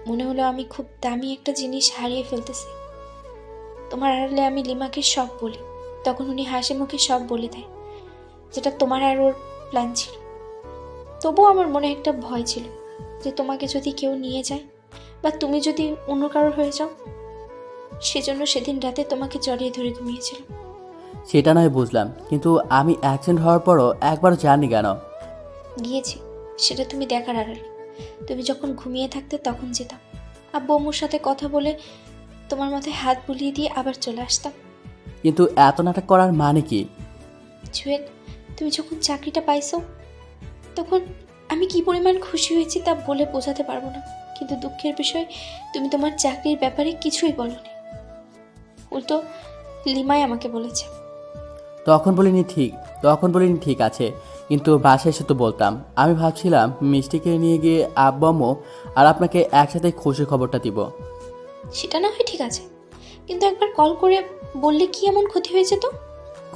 মনে হলো আমি খুব দামি একটা জিনিস হারিয়ে ফেলতেছি। তোমার আড়ালে আমি লিমাকে সব বলি, তখন উনি হাসি মুখে সব বলে দেয়, যেটা তোমার আর ওর প্ল্যান ছিল। তবুও আমার মনে একটা ভয় ছিল যে তোমাকে যদি কেউ নিয়ে যায় বা তুমি যদি অন্য কারোর হয়ে যাও। সেজন্য সেদিন রাতে তোমাকে জড়িয়ে ধরে ঘুমিয়েছিল। সেটা নয় বুঝলাম, কিন্তু আমি অ্যাক্সিডেন্ট হওয়ার পরও একবারও জানি কেন? গিয়েছি, সেটা তুমি দেখার আড়ালে। তুমি যখন ঘুমিয়ে থাকতে তখন যেতাম, আব্বু আম্মুর সাথে কথা বলে তোমার মাথায় হাত বুলিয়ে দিয়ে আবার চলে আসতাম। কিন্তু এত নাটক করার মানে কি? জুয়েল, তুমি যখন চাকরিটা পাইছো তখন আমি কি পরিমাণ খুশি হয়েছি তা বলে বোঝাতে পারবো না। কিন্তু দুঃখের বিষয়, তুমি তোমার চাকরির ব্যাপারে কিছুই বলোনি, উল্টো লিমাই আমাকে বলেছে। তখন বলিনি ঠিক আছে, কিন্তু বাসায় এসে তো বলতাম। আমি ভাবছিলাম মিষ্টিকে নিয়ে গিয়ে আব্বু আম্মু আর আপনাকে একসাথে খুশি খবরটা দিব। সেটা না হয় ঠিক আছে, কিন্তু একবার কল করে বললে কি এমন ক্ষতি হয়েছে? তো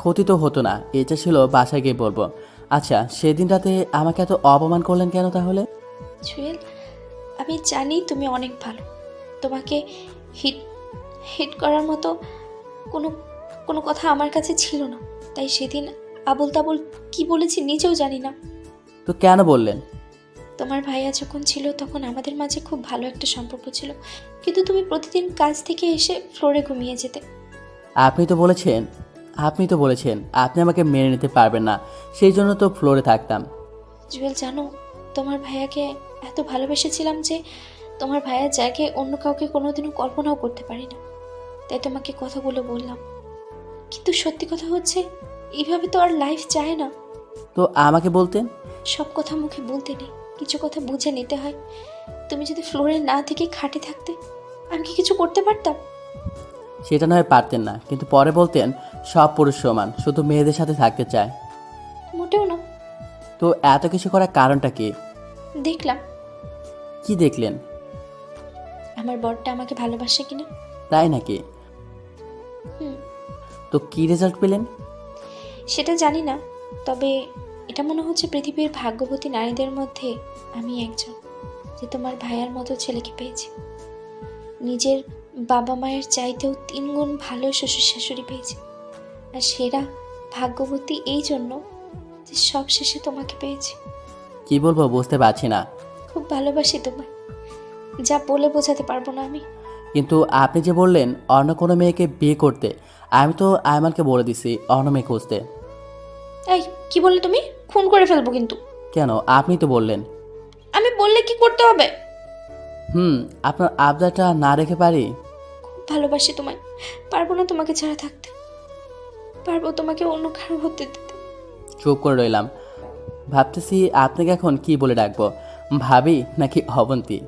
ক্ষতি তো হতো না, এটা ছিল বাসায় গিয়ে বলবো। আচ্ছা, সেদিন রাতে আমাকে এত অপমান করলেন কেন তাহলে? জুয়েল, আমি জানি তুমি অনেক ভালো, তোমাকে হিট হিট করার মতো কোনো কোনো কথা আমার কাছে ছিল না, তাই সেদিন আবল তাবল কি বলেছি নিজেও জানি না। তো কেন বললেন? তোমার ভাইয়া যখন ছিল তখন আমাদের মাঝে খুব ভালো একটা সম্পর্ক ছিল, কিন্তু তুমি প্রতিদিন কাজ থেকে এসে ফ্লোরে ঘুমিয়ে যেতে। আপনি তো বলেছেন আপনি আমাকে মেনে নিতে পারবেন না, সেই জন্য তো ফ্লোরে থাকতাম। জুয়েল, জানো তোমার ভাইয়াকে এত ভালোবেসেছিলাম যে তোমার ভাইয়ার জায়গায় অন্য কাউকে কোনোদিনও কল্পনাও করতে পারি না, তাই তোমাকে কথাগুলো বললাম। কিন্তু সত্যি কথা হচ্ছে, এইভাবে তো আর লাইফ চায় না। তো আমাকে বলতেন। সব কথা মুখে বলতে নেই, কিছু কথা বুঝে নিতে হয়। তুমি যদি ফ্লোরে না থেকে খাটে থাকতে, আমি কি কিছু করতে পারতাম? সেটা নয় পারতেন না, কিন্তু পরে বলতেন সব পুরুষ সমান, শুধু মেয়েদের সাথে থাকতে চায়। মোটেও না। তো এত কিছু করার কারণটা কি? দেখলাম কি দেখলেন? আমার বরটা আমাকে ভালোবাসে কিনা। তাই নাকি? হুম। তো কি রেজাল্ট পেলেন? সেটা জানি না, তবে এটা মনে হচ্ছে পৃথিবীর ভাগ্যবতী নারীদের মধ্যে আমি একজন, যে তোমার ভাইয়ার মতো ছেলেকে পেয়েছি। নিজের বাবা মায়ের চাইতেও 3 গুণ ভালো শ্বশুর শাশুড়ি পেয়েছি। আর সেরা ভাগ্যবতী এই জন্য যে সব শেষে তোমাকে পেয়েছি। কি বলবো বুঝতে পারছি না। খুব ভালোবাসি তোমায়, যা বলে বোঝাতে পারবো না আমি। কিন্তু আপনি যে বললেন অন্য কোনো মেয়েকে বিয়ে করতে, আমি তো আয়মানকে বলে দিছি অন্য মেয়ে খুঁজতে। এই কি বললে তুমি? খুন করে ফেলবো কিন্তু। কেন? আপনি তো বললেন। আমি বললে কি করতে হবে? আপনার আবদারটা না রেখে পারি? খুব ভালোবাসি তোমায়, পারবো না তোমাকে ছাড়া থাকতে, পারবো তোমাকে অন্য কারো হতে দিতে। চুপ করে রইলাম, ভাবতেছি আপনাকে এখন কি বলে ডাকবো, ভাবি নাকি অবন্তী?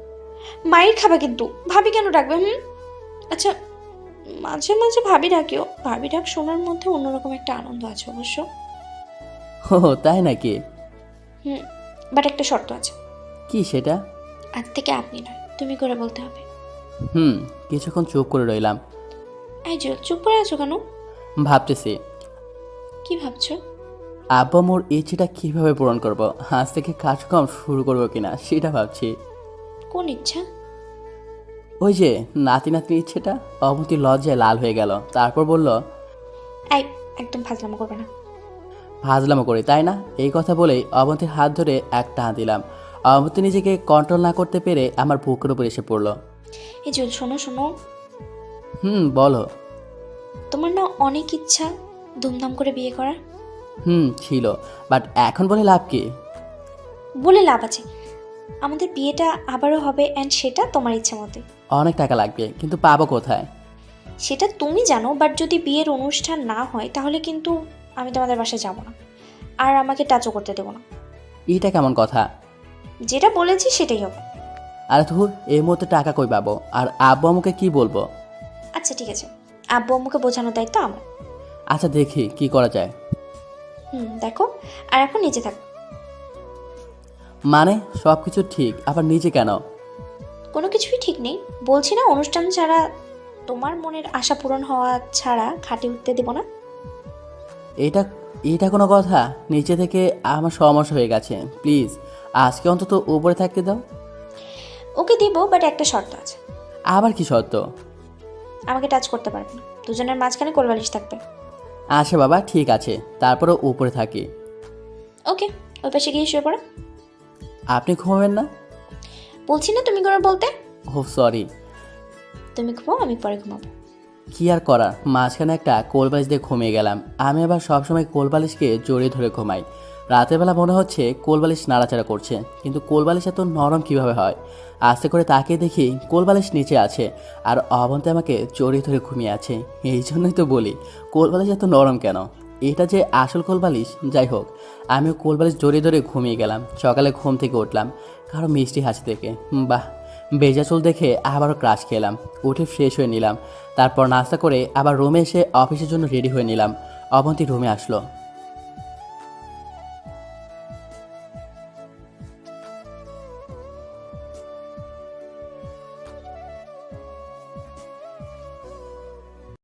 মায়ের খাবা কিন্তু, ভাবি কেন ডাকবে? আচ্ছা, মাঝে মাঝে ভাবি ডাকিও, ভাবি ডাক শোনার মধ্যে অন্যরকম একটা আনন্দ আছে অবশ্য। ও তাই নাকি? বাট একটা শর্ত আছে। কি সেটা? আজ থেকে আপনি নয়, তুমি করে বলতে হবে। কিছুক্ষণ চুপ করে রইলাম। এই জল, চুপ করে আছো কেন? ভাবতেছি কি ভাবছো? আব্বা মোর ইচ্ছেটা কিভাবে পূরণ করব, আজ থেকে কাজকর্ম শুরু করব কিনা সেটা ভাবছি। কোন ইচ্ছা? ওই যে নাতির ইচ্ছেটা। অবন্তী লজ্জায় লাল হয়ে গেল, তারপর বলল, এই একদম ফাজলামো করবে না। ফাজলামো করি তাই না? এই কথা বলেই অবন্তীর হাত ধরে এক টান দিলাম। অবন্তী নিজেকে কন্ট্রোল না করতে পেরে আমার বুকের উপর এসে পড়লো। এই জল, শোনো শোনো। বলো। তোমার না অনেক ইচ্ছা ধুমধাম করে বিয়ে করার? ছিল, বাট এখন বলে লাভ কি? বলে লাভ আছে, আমাদের বিয়েটা আবারও হবে, অ্যান্ড সেটা তোমার ইচ্ছা মতো। অনেক টাকা লাগবে, কিন্তু পাবো কোথায়? সেটা তুমি জানো, বাট যদি বিয়ের অনুষ্ঠান না হয় তাহলে কিন্তু আমি তোমাদের বাসায় যাব না, আর আমাকে টাচও করতে দেবো না। এইটা কেমন কথা? যেটা বলেছি সেটাই হবে। আরে ধুর, এই মুহূর্তে টাকা কই পাবো, আর আব্বু আম্মুকে কি বলবো? আচ্ছা ঠিক আছে, আব্বু আম্মুকে বোঝানোর দায়িত্ব আমার। আচ্ছা দেখি কি করা যায়। দেখো, আর এখন নিচে থাক। মানে সব কিছু ঠিক, আবার নিচে কেন? কোনো কিছুই ঠিক নেই, বলছি না অনুষ্ঠান ছাড়া, তোমার মনের আশা পূরণ হওয়া ছাড়া খাটে উঠতে দেব না। এটা কোনো কথা? নিচে থেকে আমার সমস্যা হয়ে গেছে, প্লিজ আজকে অন্তত উপরে থাকতে দাও। ওকে দিব, বাট একটা শর্ত আছে। আবার কি শর্ত? আমাকে টাচ করতে পারবে না, দুজনের মাঝখানে কোলবালিশ থাকবে। আচ্ছা বাবা, ঠিক আছে, তারপরে উপরে থাকি। ওকে, ওই পাশে গিয়ে শুয়ে পড়ো। আপনি ঘুমাবেন না? বলছি না তুমি করে বলতে। ও সরি। তুমি ঘুমাও, আমি পরে ঘুমাবো। কি আর করার, মাঝখানে একটা কোলবালিশ দিয়ে ঘুমিয়ে গেলাম। আমি আবার সবসময় কোলবালিশকে জড়িয়ে ধরে ঘুমাই। রাতের বেলা মনে হচ্ছে কোলবালিশ নাড়াচাড়া করছে, কিন্তু কোলবালিশ এত নরম কিভাবে হয়? আস্তে করে তাকিয়ে দেখি কোলবালিশ নিচে আছে, আর অবন্তি আমাকে জড়িয়ে ধরে ঘুমিয়ে আছে। এই জন্যই তো বলি কোলবালিশ এত নরম কেন। এটা যে আসল কোলবালিশ। যাই হোক, আমিও কোলবালিশ জড়িয়ে ধরে ঘুমিয়ে গেলাম। সকালে ঘুম থেকে উঠলাম কারো মিষ্টি হাসি থেকে। বাহ, ভেজা চুল দেখে আবারও ক্রাশ খেলাম। উঠে ফ্রেশ হয়ে নিলাম, তারপর নাস্তা করে আবার রুমে এসে অফিসের জন্য রেডি হয়ে নিলাম। অবন্তী রুমে আসলো।